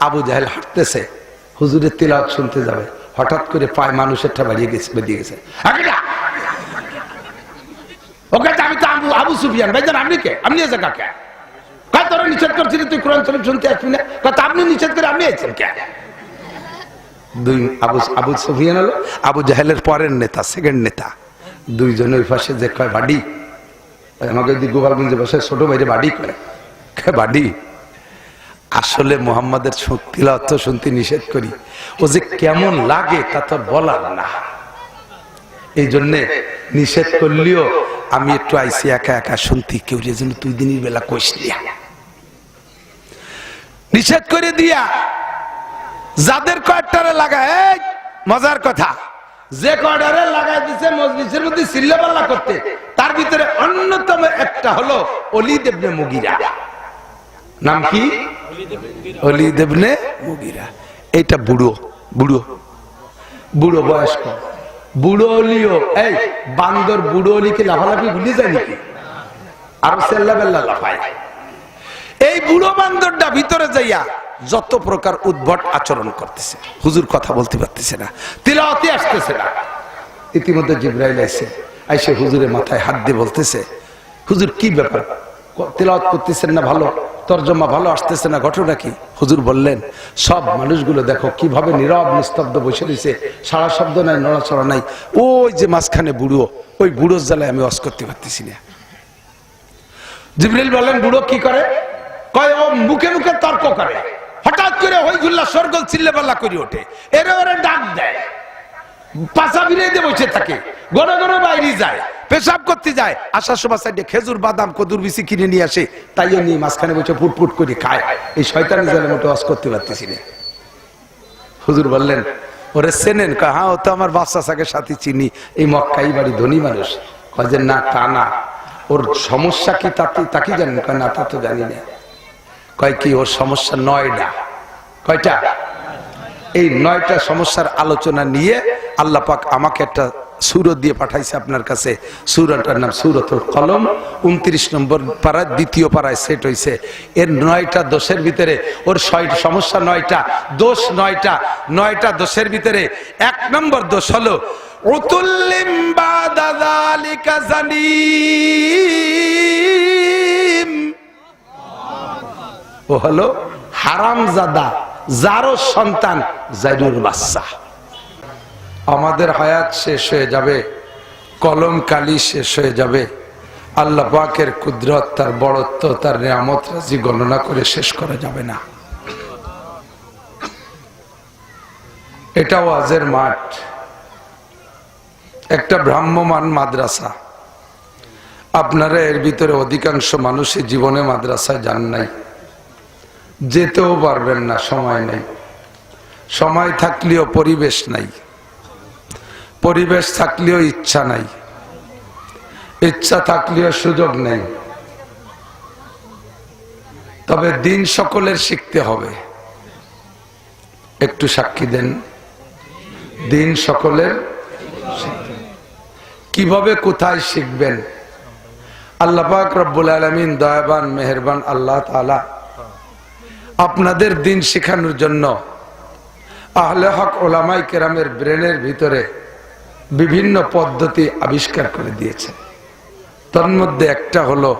আবু জাহেল হাঁটতেছে, হুজুরের তিলাওয়াত শুনতে যাবে, হঠাৎ করে পায় মানুষেরটা বেরিয়ে গেছে। ওকে আমি তো আবু সুফিয়ান। ভাইজান আপনি কে? আপনি এসে কাকে? তোরা নিষেধ করছিলি তুই কোরআন শরীফ শুনতে আসবি না? আপনি নিষেধ করে আপনি এসেছেন কে? দুই আবু সুফিয়ান হলো আবু জাহেলের পরের নেতা, সেকেন্ড নেতা। দুইজনের ওই পাশে যে কয় বাড়ি, আমাকে যদি গোপালগঞ্জে বসে ছোট ভাইরে বাড়ি করে বাড়ি। আসলে মোহাম্মদের তিলাওয়াত শুনতে নিষেধ করি, ও যে কেমন লাগে তা তো বলার না। এই জন্যে নিষেধ করলেও আমি একটু আইসি একা একা শুনতে, কেউ যেন তুই দিনের বেলা কইস দিয়া নিষেধ করে দিয়া যাদের কয়টারে লাগায়। এই মজার কথা, যে কয়টারে লাগাই দিছে মজলিসের মধ্যে চিল্লাপাল্লা করতে, তার ভিতরে অন্যতম একটা হলো ওলীদ ইবনে মুগীরা। নাম কি? ওলীদ ইবনে মুগীরা। এইটা বুড়ো বুড়ো বুড়ো বয়স্ক বুড়ো অলিও। এই বান্দর বুড়ো অলিকে লাফালাফি ভুলে যায় নাকি? আর সেল্লা বেল্লা লাফায়। এই বুড়ো বান্দরটা ভিতরে যাইয়া যত প্রকার উদ্ভট আচরণ করতেছে, হুজুর কথা বলতে পারতেছে না, তিলাওয়াতে আসতেছে না। ইতিমধ্যে জিবরাইল আইসে হুজুরের মাথায় হাত দিয়ে বলতেছে, হুজুর কি ব্যাপার, তিলাওয়াত করতেছেন না ভালো, তরজমা ভালো আসতেছে না, ঘটনা কি? হুজুর বললেন, সব মানুষগুলো দেখো কিভাবে নীরব নিস্তব্ধ বসে রয়েছে, সারা শব্দ নাই, নড়াচড়া নাই। ওই যে মাঝখানে বুড়ো, ওই বুড়োর জ্বালায় আমি ওয়াজ করতে পারতেছি না। জিবরাইল বলেন, বুড়ো কি করে? কয় ও মুখে মুখে তর্ক করে, হঠাৎ করে ওই গুল্লা সরগোল চিল্লাপাল্লা করে ওঠে, এরে ওরে ডাক দেয়, পাশা ভিড়ে দিয়ে বসে থাকে, গড়ে গড়ে বাইরে যায়, পেশাব করতে যায়, আসার সময় সাইডে খেজুর বাদাম কদুর বিচি কিনে নিয়ে আসে, তাইও নিয়ে মাঝখানে বসে ফুটফুট করে খায়। এই শয়তানি জালের মতো ওয়াজ করতে পারতেছি না। হুজুর বললেন, ওরে চেনেন? হ্যাঁ, ও তো আমার বাচ্চা সাকে সাথে চিনি, এই মক্কাই বাড়ি, ধনী মানুষ। কয় যে না, তা না, ওর সমস্যা কি তাকে জানেন? কয় না, তা তো জানি না। কয় কি? ওর সমস্যা 9টা। কয়টা? এই 9টা সমস্যার আলোচনা নিয়ে আল্লাহ পাক আমাকে একটা সূরা দিয়ে পাঠাইছে আপনার কাছে। সূরাটার নাম সূরাতুল কলম। 29 নম্বর পারায়, দ্বিতীয় পারায় সেট হইছে। এর 9টা দোষের ভিতরে ওর সমস্যা 9টা, দোষ 9টা। 9টা দোষের ভিতরে 1 নম্বর দোষ হলো উতুল্লিম বাদা যালিকা জানিম। ও হলো হারামজাদা, যারও সন্তান জাইরুল বাচ্চা। আমাদের হায়াত শেষ হয়ে যাবে, কলম কালি শেষ হয়ে যাবে, আল্লাহ পাকের কুদরত, তার বড়ত্ব, তার নিয়ামত রাজি গণনা করে শেষ করা যাবে না। এটা ওয়াজের মাঠ, একটা ভ্রাম্যমান মাদ্রাসা। আপনারা এর ভিতরে অধিকাংশ মানুষই জীবনে মাদ্রাসায় যান নাই, যেতেও পারবেন না, সময় নেই। সময় থাকলেও পরিবেশ নাই, পরিবেশ থাকলেও ইচ্ছা নাই, ইচ্ছা থাকলেও সুযোগ নেই। তবে দিন সকলের শিখতে হবে। একটু সাক্ষী দেন, দিন সকলের। কিভাবে, কোথায় শিখবেন? আল্লাহ পাক রব্বুল আলামিন দয়াবান মেহেরবান আল্লাহ তাআলা আপনাদের দিন শেখানোর জন্য আহলে হক ওলামাই কেরামের ব্রেনের ভিতরে বিভিন্ন পদ্ধতি আবিষ্কার করে দিয়েছে। তার মধ্যে একটা হলো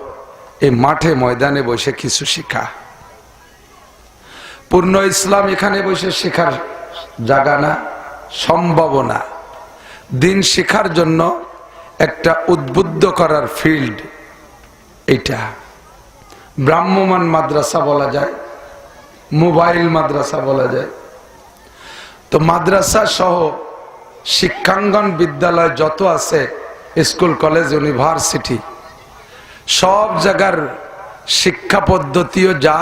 এই মাঠে ময়দানে বসে কিছু শেখা। পূর্ণ ইসলাম এখানে বসে শেখার জায়গা না, সম্ভাবনা। দিন শেখার জন্য একটা উদ্বুদ্ধ করার ফিল্ড এইটা। ভ্রাম্যমান মাদ্রাসা বলা যায়, মোবাইল মাদ্রাসা বলা যায়। তো মাদ্রাসা সহ শিক্ষাঙ্গন বিদ্যালয় যত আছে, স্কুল কলেজ ইউনিভার্সিটি, সব জায়গার শিক্ষা পদ্ধতিও যা,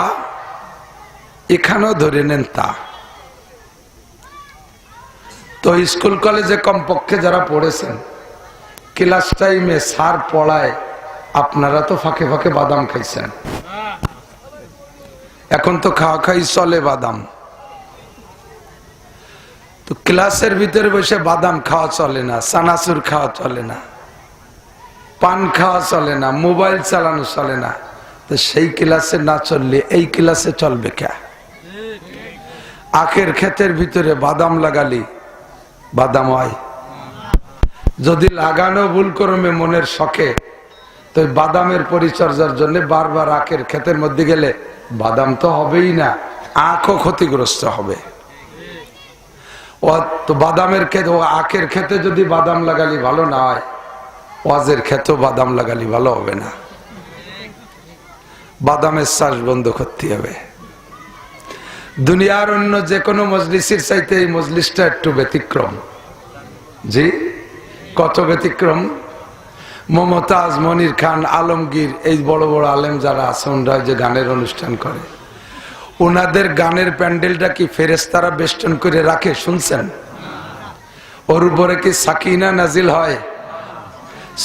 এখানেও ধরে নেন তা। তো স্কুল কলেজে কমপক্ষে যারা পড়েছেন, ক্লাস টাইমে স্যার পড়ায়, আপনারা তো ফাঁকে ফাঁকে বাদাম খাইছেন। এখন তো খাওয়া খাই চলে বাদাম। তো ক্লাসের ভিতরে বসে বাদাম খাওয়া চলে না, চানাচুর খাওয়া চলে না, পান খাওয়া চলে না, মোবাইল চালানো চলে না। তো সেই ক্লাসে না চললে এই ক্লাসে চলবে কে? আখের ক্ষেতের ভিতরে বাদাম লাগালি বাদাম হয়, যদি লাগানো ভুল ক্রমে মনের শখে, তো বাদামের পরিচর্যার জন্য বারবার আখের ক্ষেতের মধ্যে গেলে বাদাম তো হবেই না, আখও ক্ষতিগ্রস্ত হবে। ও তো বাদামের ক্ষেত, ও আখের ক্ষেতে যদি বাদাম লাগালি ভালো না হয়, ওয়াজের ক্ষেতেও বাদাম লাগালি ভালো হবে না। বাদামের চাষ বন্ধ করতে হবে। দুনিয়ার অন্য যে কোনো মজলিসের চাইতে এই মজলিসটা একটু ব্যতিক্রম। জি, কত ব্যতিক্রম! মমতাজ, মনির খান, আলমগীর, এই বড় বড় আলেম যারা আছে, ওনারা যে গানের অনুষ্ঠান করে, ওনাদের গানের প্যান্ডেলটা কি ফেরেশতারা বেষ্টন করে রাখে? শুনছেন? ওর উপরে কি সাকিনা নাজিল হয়?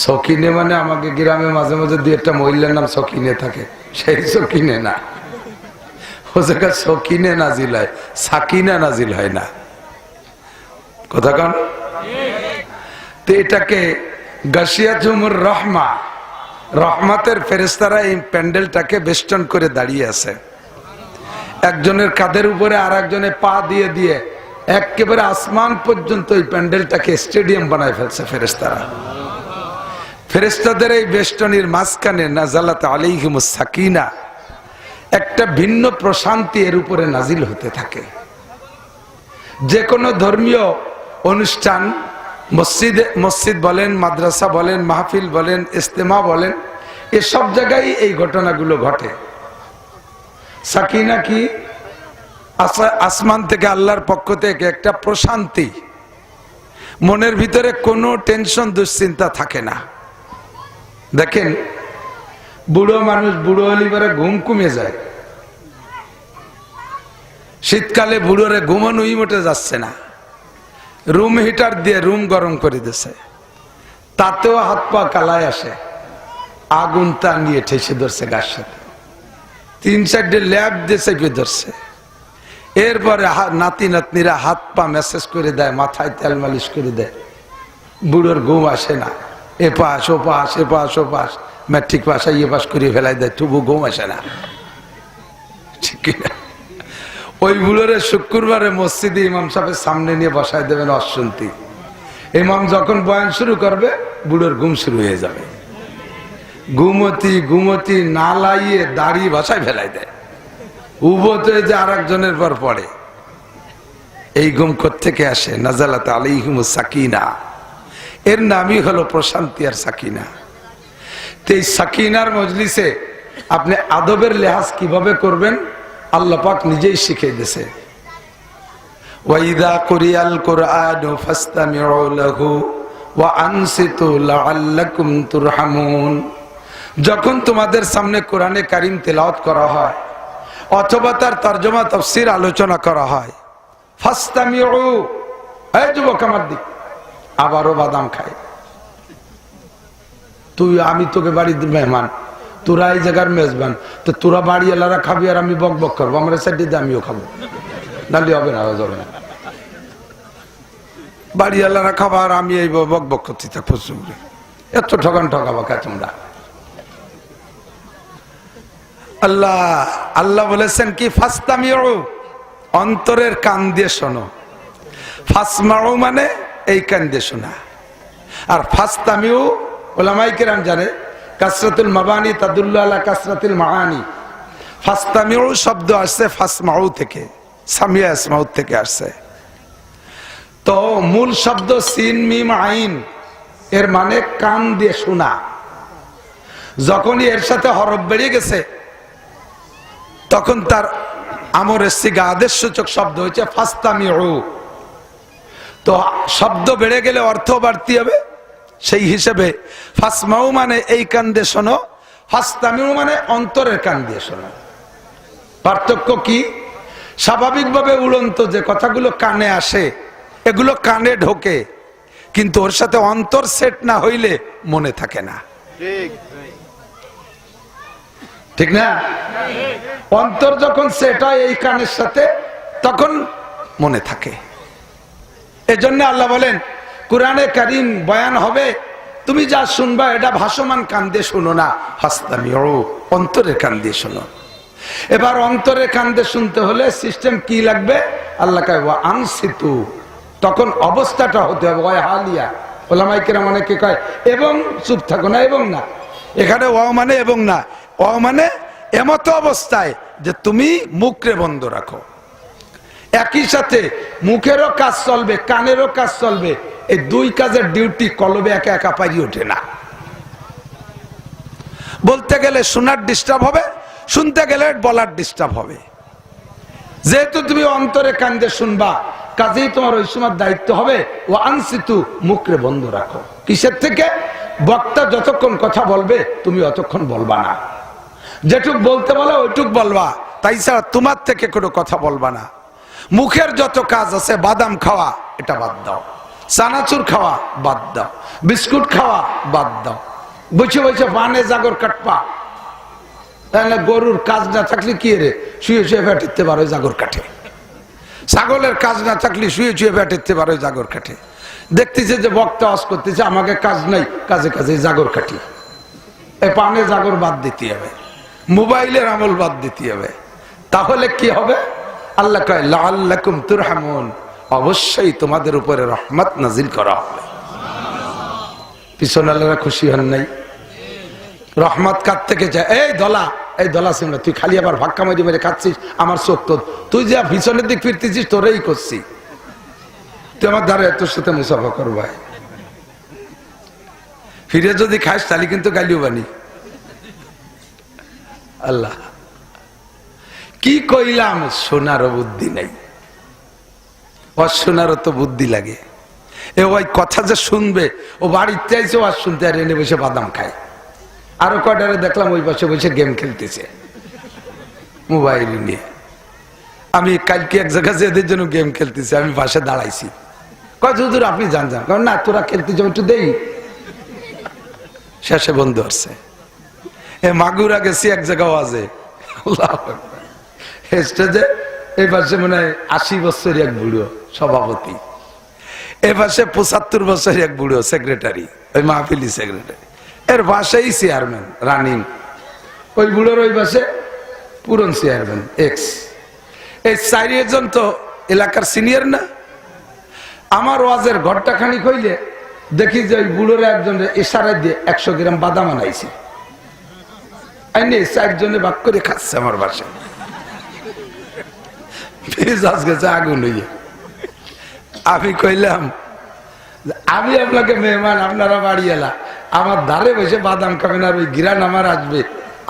সকিনে মানে আমাকে গ্রামে মাঝে মাঝে দুই একটা মহিলার নাম সকিনে থাকে, সেই সকিনে না, ও জায়গায় সকিনে নাজিল হয়, সাকিনা নাজিল হয় না। কথা কন? তো এটাকে গাশিয়াতুমুর রহমা, রহমতের ফেরেশতারা এই প্যান্ডেলটাকে বেষ্টন করে দাঁড়িয়ে আছে। একজনের কাঁধের উপরে আর একজনে পা দিয়ে দিয়ে একেবারে আসমান পর্যন্ত এই প্যান্ডেলটাকে স্টেডিয়াম বানায় ফেলছে ফেরেশতারা। ফেরেশতাদের এই বেষ্টনীর মাঝখানে নাজালাত আলাইহিমুস সাকিনা, একটা ভিন্ন প্রশান্তি এর উপরে নাজিল হতে থাকে। যে কোনো ধর্মীয় অনুষ্ঠান, মসজিদ বলেন, মাদ্রাসা বলেন, মাহফিল বলেন, ইজতেমা বলেন, এসব জায়গায় এই ঘটনাগুলো ঘটে। সাকিনা কি? আসমান থেকে আল্লাহর পক্ষ থেকে একটা প্রশান্তি, মনের ভিতরে কোনো টেনশন দুশ্চিন্তা থাকে না। দেখেন, বুড়ো মানুষ বুড়ো হলে পরে ঘুম কমে যায়। শীতকালে বুড়োরে ঘুমানোই মোটে যাচ্ছে না, রুম হিটার দিয়ে রুম গরম করে দিছে, তাতেও হাত পা কালায় আসে, আগুন তা নিয়ে ঠেসে ধরছে গাছ সাথে, 3-4 ল্যাব দিয়ে চেপে ধরছে। এরপরে নাতি নাতনিরা হাত পা মেসেজ করে দেয়, মাথায় তেল মালিশ করে দেয়, বুড়োর ঘুম আসে না। এ পাশ ও পাশ, এ পাশ ও পাশ, ম্যাট্রিক পাশ ইয়ে পাশ করে ফেলাই দেয়, তবু ঘুম আসে না। ঠিক না? ওই বুড়োরে শুক্রবারে মসজিদে ইমাম সাহেবের সামনে নিয়ে বসায় দেবেন অশুনতি। ইমাম যখন বয়ান শুরু করবে, বুড়োর ঘুম শুরু হয়ে যাবে। ঘুমতি ঘুমতি না লাইয়ে দাড়ি ভাষায় ফেলাই দেয়, উবতে যে আর একজনের পর পড়ে। এই ঘুম কোত্থেকে আসে? নাজালাত আলাইহিমুস সাকিনা, এর নামই হলো প্রশান্তি আর সাকিনা। তো এই সাকিনার মজলিসে আপনি আদবের লেহাজ কিভাবে করবেন আল্লাহ পাক নিজেই শিখিয়ে দিয়েছে। ওয়াইদা কুরিয়াল কুরআনু ফাসতামিউ লাহু ওয়া আনসিতু লাআল্লাকুম তুরহামুন। যখন তোমাদের সামনে কোরআনে কারীম তেলাওয়াত করা হয় অথবা তার তরজমা তাফসীর আলোচনা করা হয়, ফাসতামিউ, এই যুবক আমার দিক, আবারও বাদাম খায়। তুই, আমি তোকে বাড়ির মেহমান, তোরা এই জায়গার মেজবান, তো তোরা বাড়ি এলারা খাবি আর আমি বক বক করবো, আমরা সাইড দিয়ে আমিও খাবো, নাহলে হবে না, যাবে না। বাড়ি এলারা খাবা আর আমি এই বক বক করতে থাকবো, এত ঠকান ঠকাবো কে তোমরা? আল্লাহ আল্লাহ বলেছেন কি? ফাসতামিউ, অন্তরের কান দিয়ে শোনো। ফাসমাউ মানে এই কান দিয়ে শোনা। আর ফাসতামিউ উলামায়ে কেরাম জানে, কাসরাতুল মাবানি তাদুল্লু আলা কাসরাতিল মাআনি। ফাসতামিউ শব্দ আসছে ফাসমাউ থেকে, সামিয়া ইসমাউ থেকে আসছে। তো মূল শব্দ সিন মিম আইন, এর মানে কান দিয়ে শোনা। যখনই এর সাথে হরফ বেরিয়ে গেছে তখন তার আমরের সিগা আদেশ সূচক শব্দ হয়েছে ফাসতামিউ। তো শব্দ বেড়ে গেলে অর্থ বাড়তি হবে, সেই হিসেবে ফাসমাউ মানে এই কান দিয়ে শোনো, ফাসতামিউ মানে অন্তরের কান দিয়ে শোনো। পার্থক্য কি? স্বাভাবিকভাবে উড়ন্ত যে কথাগুলো কানে আসে এগুলো কানে ঢোকে, কিন্তু ওর সাথে অন্তর সেট না হইলে মনে থাকে না। ঠিক না? অন্তর যখন সেট হয় এই কানের সাথে তখন মনে থাকে। এজন্য আল্লাহ বলেন কুরআনে কারীম বয়ান হবে, তুমি যা শুনবা এটা ভাসমান কান দিয়ে শোনো না, ফাসতামিউ, অন্তরের কান দিয়ে শোনো। এবার অন্তরে কান্দে শুনতে হলে সিস্টেম কি লাগবে? আল্লাহ কয় ওয়া আনসিতু, তখন অবস্থাটা হতে হবে ওয়া হালিয়া। ওলামায়ে কেরাম অনেকে কয় এবং চুপ থাকো না, এবং না, এখানে ওয়া মানে এবং না, ওয়া মানে এমত অবস্থায় যে তুমি মুখরে বন্ধ রাখো। একই সাথে মুখেরও কাজ চলবে, কানেরও কাজ চলবে, এই দুই কাজের ডিউটি কলবে একা একা পারি ওঠে না। বলতে গেলে শোনার ডিস্টার্ব হবে, শুনতে গেলে বলার ডিস্টার্ব হবে। যেহেতু তুমি অন্তরে কান্দে শুনবা, কাজেই তোমার ওই সময় দায়িত্ব হবে ও আনসিতু, মুখরে বন্ধ রাখো। কিসের থেকে? বক্তা যতক্ষণ কথা বলবে তুমি অতক্ষণ বলবা না, যেটুক বলতে বলো ওইটুক বলবা, তাই ছাড়া তোমার থেকে কোনো কথা বলবা না। মুখের যত কাজ আছে, বাদাম খাওয়া এটা বাদ দাও, চানাচুর খাওয়া বাদ দাও, বিস্কুট খাওয়া বাদ দাও, বসে বসে পানে জাগর কাটপা, তাহলে গরুর কাজ না থাকলে কি রে শুয়ে শুয়ে ফেটে পারো জাগর কাটে, ছাগলের কাজ না থাকলে শুয়ে শুয়ে ফেটে পারো জাগর কাটে। দেখতেছে যে বক্তা ওয়াজ করতেছে, আমাকে কাজ নাই, কাজে কাজে জাগর কাটি। এই পানে জাগর বাদ দিতে হবে, মোবাইলের আমল বাদ দিতে হবে। তাহলে কি হবে? আল্লাহ কয় লাআল্লাকুম তুরহামুন, অবশ্যই তোমাদের উপরে রহমত নাজিল করা হবে। পিছন আল্লাহরা খুশি হন নাই? রহমত কার থেকে যায়? এই দলা, এই দলা সিংহ, তুই খালি আবার ভাক্কা মারি মেরে খাচ্ছিস, আমার চোখ তো, তুই যা পিছনের দিক ফিরতেছিস তোরেই করছি, তুই আমার দ্বারা তোর সাথে মুসাফা করবা। ফিরে যদি খাস তাহলে কিন্তু গালিও বানি। আল্লাহ কি কইলাম, শোনারও বুদ্ধি নাই, অশোনারও তো বুদ্ধি লাগে। এ ওই কথা যে শুনবে, ও বাড়িতে আইছে আর শুনতে, আর এনে বসে বাদাম খায়। আরো কয়টারে দেখলাম ওই পাশে বসে গেম খেলতেছে মোবাইল নিয়ে। আমি কালকে এক জায়গায় এদের জন্য গেম খেলতেছি, আমি পাশে দাঁড়াইছি, কয় হুজুর আপনি জান যান, কারণ না তোরা খেলতে যাও একটু দেই। শেষে বন্ধু আসছে, এ মাগুরা গেছি এক জায়গাও আছে, স্টেজে এই পাশে মনে হয় 80 বছরের এক বুড়ো সভাপতি, এ পাশে 75 বছরের এক বুড়ো সেক্রেটারি, ওই মাহফিলি সেক্রেটারি, এর বাসাই চেয়ারম্যান রানিং, ওই বুড়োর ওই পাশে পুরন চেয়ারম্যান এক্স। এই 4 জন তো এলাকার সিনিয়র না। আমার ওয়াজের ঘরটা খানিক হইলে দেখি যে ওই বুড়োর একজন ইশারা দিয়ে 100 গ্রাম বাদাম আনাইছে, আইনে 4 জনে ভাগ করে খাচ্ছে আমার বাসায়। আগুন হইয়া আমি কইলাম আমি আপনাকে মেহমান, আপনারা বাড়ি এলা, আমার ধারে বসে বাদাম খাবেন আর ওই গিরান আমার আসবে,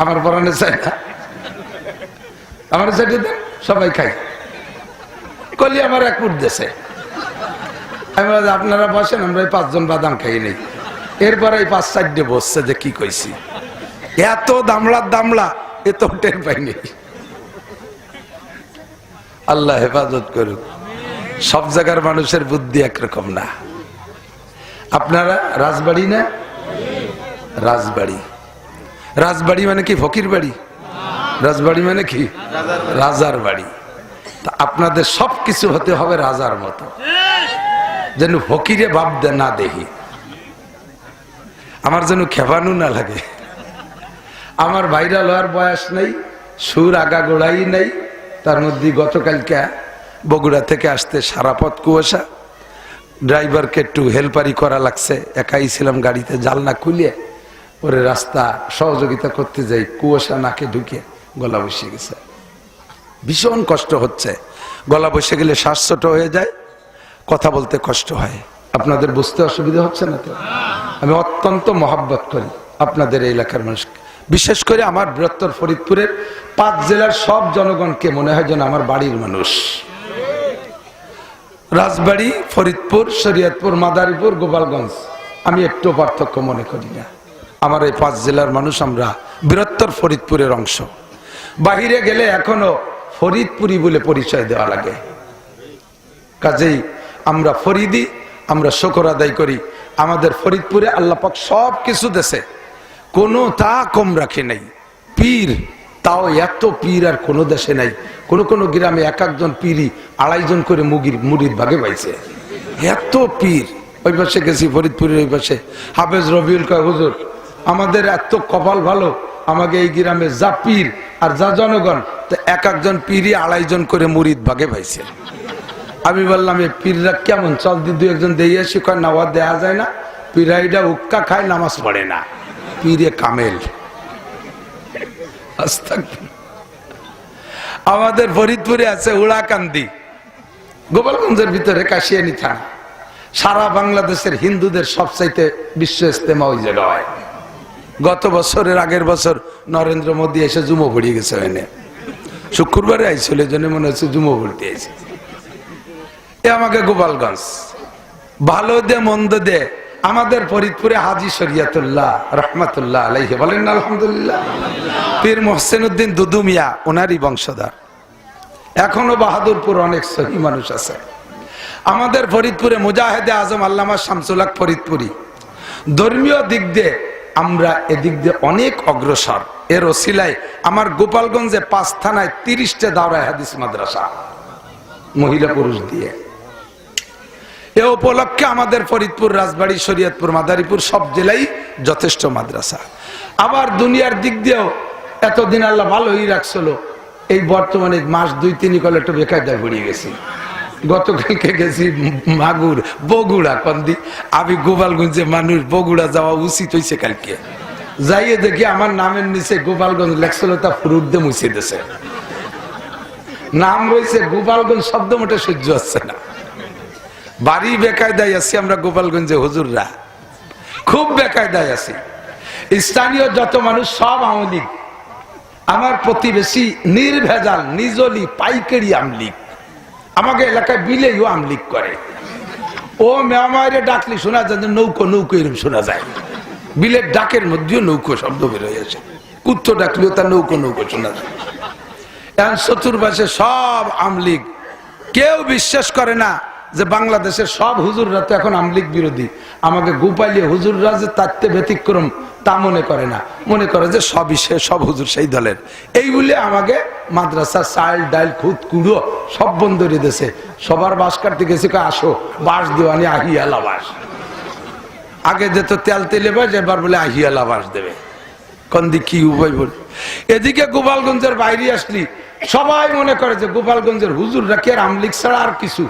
আমার পরানে চাই না, আমার সাইডে দেন সবাই খাই। কলি আমার এক ফুট দেশে, আমি বললাম আপনারা বসেন, আমরা এই 5 জন বাদাম খাই নেই। এরপরে এই 5-4 বসছে যে কি কইছি, এত দামলা দামলা এ তো টের পাইনি। আল্লাহ হেফাজত করুক। সব জায়গার মানুষের বুদ্ধি একরকম না। আপনারা রাজবাড়ি না? রাজবাড়ি, রাজবাড়ি মানে কি ফকির বাড়ি? রাজবাড়ি মানে কি? রাজার বাড়ি। তা আপনাদের সবকিছু হতে হবে রাজার মতো, যেন ফকিরে ভাব না দেখি, আমার যেন খেপানো না লাগে। আমার ভাইরাল হওয়ার বয়স নেই, সুর আগা গোড়াই নেই, তার মধ্যে গতকালকে বগুড়া থেকে আসতে সারা পথ কুয়াশা, ড্রাইভারকে একটু হেল্পারি করা লাগছে, একাই ছিলাম গাড়িতে, জানলা খুলিয়ে ওরে রাস্তা সহযোগিতা করতে যাই, কুয়াশা নাকে ঢুকে গলা বসে গেছে, ভীষণ কষ্ট হচ্ছে। গলা বসে গেলে শ্বাস ছোট হয়ে যায়, কথা বলতে কষ্ট হয়। আপনাদের বুঝতে অসুবিধা হচ্ছে না তো? আমি অত্যন্ত মহব্বত করি আপনাদের এই এলাকার মানুষকে, বিশেষ করে আমার বৃহত্তর ফরিদপুরের 5 জেলার সব জনগণকে মনে হয় যেন আমার বাড়ির মানুষ। রাজবাড়ী, ফরিদপুর, শরীয়তপুর, মাদারীপুর, গোপালগঞ্জ আমি একটু পার্থক্য মনে করি না। আমার এই 5 জেলার মানুষ, আমরা বৃহত্তর ফরিদপুরের অংশ। বাহিরে গেলে এখনো ফরিদপুরি বলে পরিচয় দেওয়া লাগে। কাজেই আমরা ফরিদি, আমরা শুকর আদায় করি। আমাদের ফরিদপুরে আল্লাহ পাক সব কিছু দেশে কোনো তা কম রাখে নাই। পীর, তাও এত পীর আর কোনো দেশে নাই। কোন কোন গ্রামে 1-1 পীরই 2.5 জন করে মুরিদ ভাগে পাইছে, এত পীর। ওই পাশে গেছি ফরিদপুরের ওই পাশে, হাফেজ রবিউল কয় হুজুর আমাদের এত কপাল ভালো, আমাকে এই গ্রামে যা পীর আর যা জনগণ, তো এক একজন পীরই 2.5 জন করে মুরিদ ভাগে পাইছে। আমি বললাম এই পীররা কেমন, চল দি একজন দিয়ে আসি। কয় না, দেয়া যায় না, পীরাইটা উক্কা খায়, নামাজ পড়ে না, পীরে কামেল। আমাদের ফরিদপুরে আছে উড়াকান্দি, গোপালগঞ্জের ভিতরে কাশিয়ানী থানা। সারা বাংলাদেশের হিন্দুদের সবচাইতে বিশ্ব ইজতেমা ওই জায়গায় হয়। গত বছরের আগের বছর নরেন্দ্র মোদী এসে জুমো পড়িয়ে গেছে, এনে শুক্রবারে আইছিল, এই জন্য মনে হচ্ছে জুমো পড়তে আইছে। এ আমাকে গোপালগঞ্জ ভালো দে মন্দ দে, আমাদের ফরিদপুরে হাজী শরিয়াতুল্লাহ রহমাতুল্লাহ আলাইহি, বলেন না আলহামদুলিল্লাহ, পীর মোহসেন উদ্দিন দুদু মিয়া, ওনারই বংশধর। এখনো বাহাদুরপুর অনেক সহি মানুষ আছে। আমাদের ফরিদপুরে মুজাহিদে আজম আল্লামা শামসুল হক ফরিদপুরি। ধর্মীয় দিক দিয়ে আমরা এদিক দিয়ে অনেক অগ্রসর। এর ওসিলায় আমার গোপালগঞ্জে 5 থানায় 30টা দাওরায়ে হাদিস মাদ্রাসা, মহিলা পুরুষ দিয়ে। এ উপলক্ষে আমাদের ফরিদপুর, রাজবাড়ী, শরীয়তপুর, মাদারীপুর সব জেলায় যথেষ্ট মাদ্রাসা। আবার দুনিয়ার দিক দিয়েও এতদিন আল্লাহ ভালোই রাখছিল। এই বর্তমানে মাস 2-3 কলে একটু বেকায়দায় পড়িয়ে গেছি। গতকালকে গেছি মাগুর, বগুড়া কন্দি। আমি গোপালগঞ্জে মানুষ, বগুড়া যাওয়া উচিত হয়েছে কালকে। যাইয়ে দেখি আমার নামের নিচে গোপালগঞ্জ লেখছিল, তা ফুরুট দিয়ে মুছে দিয়েছে। নাম রয়েছে গোপালগঞ্জ, শব্দ মোটে সহ্য হচ্ছে না। বাড়ি বেকায়দায় আছি আমরা গোপালগঞ্জে, হুজুররা খুব বেকায়দায় আছি। স্থানীয় যত মানুষ সব আওয়ামী লীগ। আমার প্রতিবেশী নির্ভেজাল নিজলি পাইকারি আমলিগ, আমাকে এলাকায় বিলেও আমলিগ করে। ও মেমারে ডাকলি শোনা যায়, নৌকো নৌকো এরকম শোনা যায়। বিলের ডাকের মধ্যেও নৌকো শব্দ বের হয়ে আছে, কুত্তো ডাকলেও তার নৌকো নৌকো শোনা যায়। এখন চতুর্পাশে সব আমলিগ। কেউ বিশ্বাস করে না যে বাংলাদেশের সব হুজুররা তো এখন আমলিগ বিরোধী। আমাকে গোপালিয়ে হুজুররা যে তাতে ব্যতিক্রম তা মনে করে না, মনে করে যে সব হুজুর সেই দলের। এই বলে আমাকে মাদ্রাসা চাল ডাইল খুদ কুড়ো সব বন্ধ করে দিয়েছে। সবার বাস কাটতে গেছে, আসো বাস দেওয়ানি আহিয়ালা বাস। আগে যেত তেল তেলে বাস, এবার বলে আহিয়ালা বাস দেবে। কন্দি কি উপায় বল। এদিকে গোপালগঞ্জের বাইরে আসলি সবাই মনে করে যে গোপালগঞ্জের হুজুররা কি আর আমলিগ ছাড়া আর কিছু।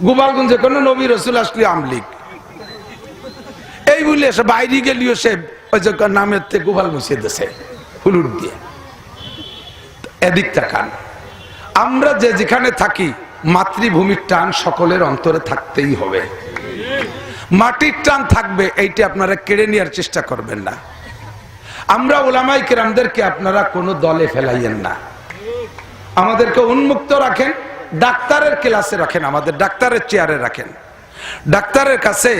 গোপালগঞ্জে কোন নবী রসুল আসলে আমলিগ, এই বলে সে বাইরে গেলিও সে ওই যে নামের থেকে গোপাল মুছিয়ে দিয়েছে ফুলুর দিয়ে। এদিক তাকান, আমরা যে যেখানে থাকি মাতৃভূমির টান সকলের অন্তরে থাকতেই হবে। মাটির টান থাকবে, এইটা আপনারা কেড়ে নেওয়ার চেষ্টা করবেন না। আমরা উলামায়ে কেরামদেরকে আপনারা কোনো দলে ফেলাইয়েন না, আমাদেরকে উন্মুক্ত রাখেন। ডাক্তারের ক্লাসে রাখেন, আমাদের ডাক্তারের চেয়ারে রাখেন। ডাক্তারের কাছে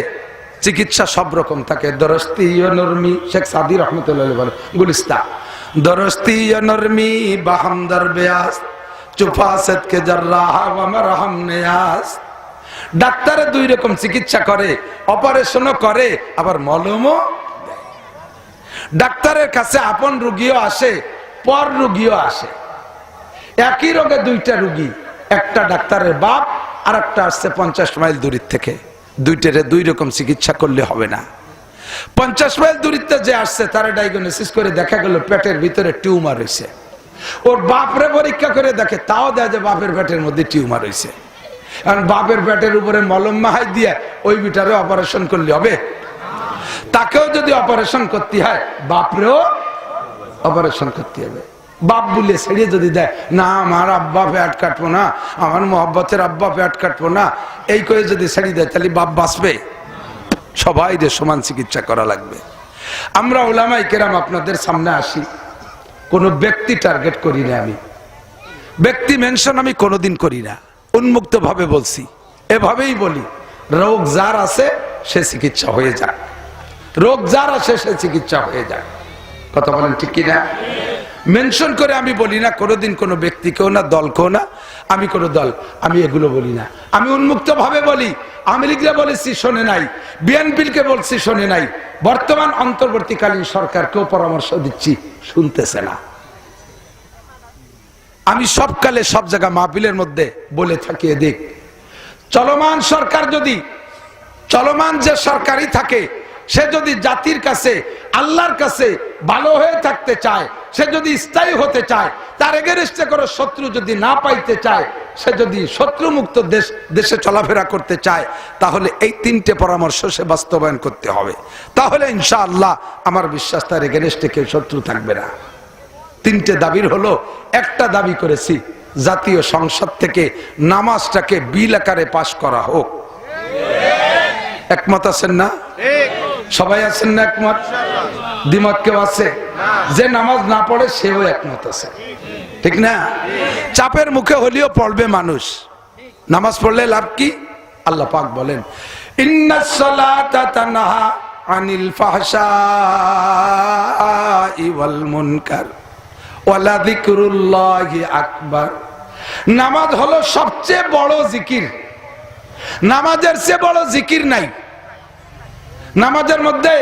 চিকিৎসা সব রকম থাকে। দরস্তি নরমি, শেখ সাদি রহমতুল্লাহ বলে গুলিস্তা, দরস্তি নরমি বাহামদার বেয়াস চুফাসত কে জাররাহ ওয়া মারহাম নিয়াস। ডাক্তারে 2 রকম চিকিৎসা করে, অপারেশনও করে আবার মলমও দেয়। ডাক্তারের কাছে আপন রোগীও আসে, পর রোগীও আসে। একই রোগে 2টা রোগী, একটা ডাক্তারের বাপ আর একটা আসছে 50 মাইল দূরের থেকে। 2টারে 2 রকম চিকিৎসা করলে হবে না। 50 মাইল দূরত্বে যে আসছে তারা ডায়াগনোসিস করে দেখা গেল পেটের ভিতরে টিউমার হয়েছে। ওর বাপরে পরীক্ষা করে দেখে, তাও দেয় যে বাপের পেটের মধ্যে টিউমার হয়েছে। কারণ বাপের পেটের উপরে মলম মাহাই দিয়ে ওই বিটারে অপারেশন করলে হবে? তাকেও যদি অপারেশন করতে হয় বাপরেও অপারেশন করতে হবে। বাপ বলে ছেড়ে যদি দেয়, না আমার আব্বা পেট কাটবো না, আমার মোহাব্বতের আব্বা পেট কাটবো না, এই করে যদি ছেড়ে দেয় তাহলে বাপ বাঁচবে? সবাই সমান চিকিৎসা করা লাগবে। আমরা উলামায়ে কেরাম আপনাদের সামনে আসি, কোনো ব্যক্তি টার্গেট করি না, আমি ব্যক্তি মেনশন আমি কোনোদিন করি না, উন্মুক্ত ভাবে বলছি। এভাবেই বলি, রোগ যার আছে সে চিকিৎসা হয়ে যাক, রোগ যার আছে সে চিকিৎসা হয়ে যাক। কথা বলেন ঠিক কিনা? মেনশন করে আমি বলি না কোনোদিন কোনো ব্যক্তিকেও না, দলকেও না। আমি কোনো দল আমি এগুলো বলি না, আমি উন্মুক্ত ভাবে বলি। আওয়ামী লীগকে বলেছি শোনে নাই, বিএনপিকে বলছি শোনে নাই, বর্তমান অন্তর্বর্তীকালীন সরকারকেও পরামর্শ দিচ্ছি, শুনতেছে না। আমি সবকালে সব জায়গা মাহফিলের মধ্যে বলে থাকি, এদিক চলমান সরকার যদি চলমান যে সরকারই থাকে সে যদি জাতির কাছে আল্লাহর কাছে ভালো হয়ে থাকতে চায়, সে যদি স্থায়ী হতে চায়, তার এগেনস্টে করে শত্রু যদি না পাইতে চায়, সে যদি শত্রুমুক্ত দেশে চলাফেরা করতে চায়, তাহলে এই তিনটে পরামর্শ সে বাস্তবায়ন করতে হবে। তাহলে ইনশাআল্লাহ আমার বিশ্বাস তার এগেনস্টে কেউ শত্রু থাকবে না। তিনটে দাবির হলো, একটা দাবি করেছি জাতীয় সংসদ থেকে নামাজটাকে বিল আকারে পাশ করা হোক। একমত আছেন না? সবাই আছেন না একমত? দ্বিমত কেউ আছে? যে নামাজ না পড়ে সেও একমত আছে, ঠিক না? চাপের মুখে হলেও পড়বে মানুষ। নামাজ পড়লে লাভ কি? আল্লাহ পাক বলেন, ইন্নাস সালাতা তানহা আনিল ফাহশাই ওয়াল মুনকার ওয়ালা যিকরুল্লাহি আকবার। নামাজ হলো সবচেয়ে বড় জিকির। নামাজের চেয়ে বড় জিকির নাই। নামাজের মধ্যে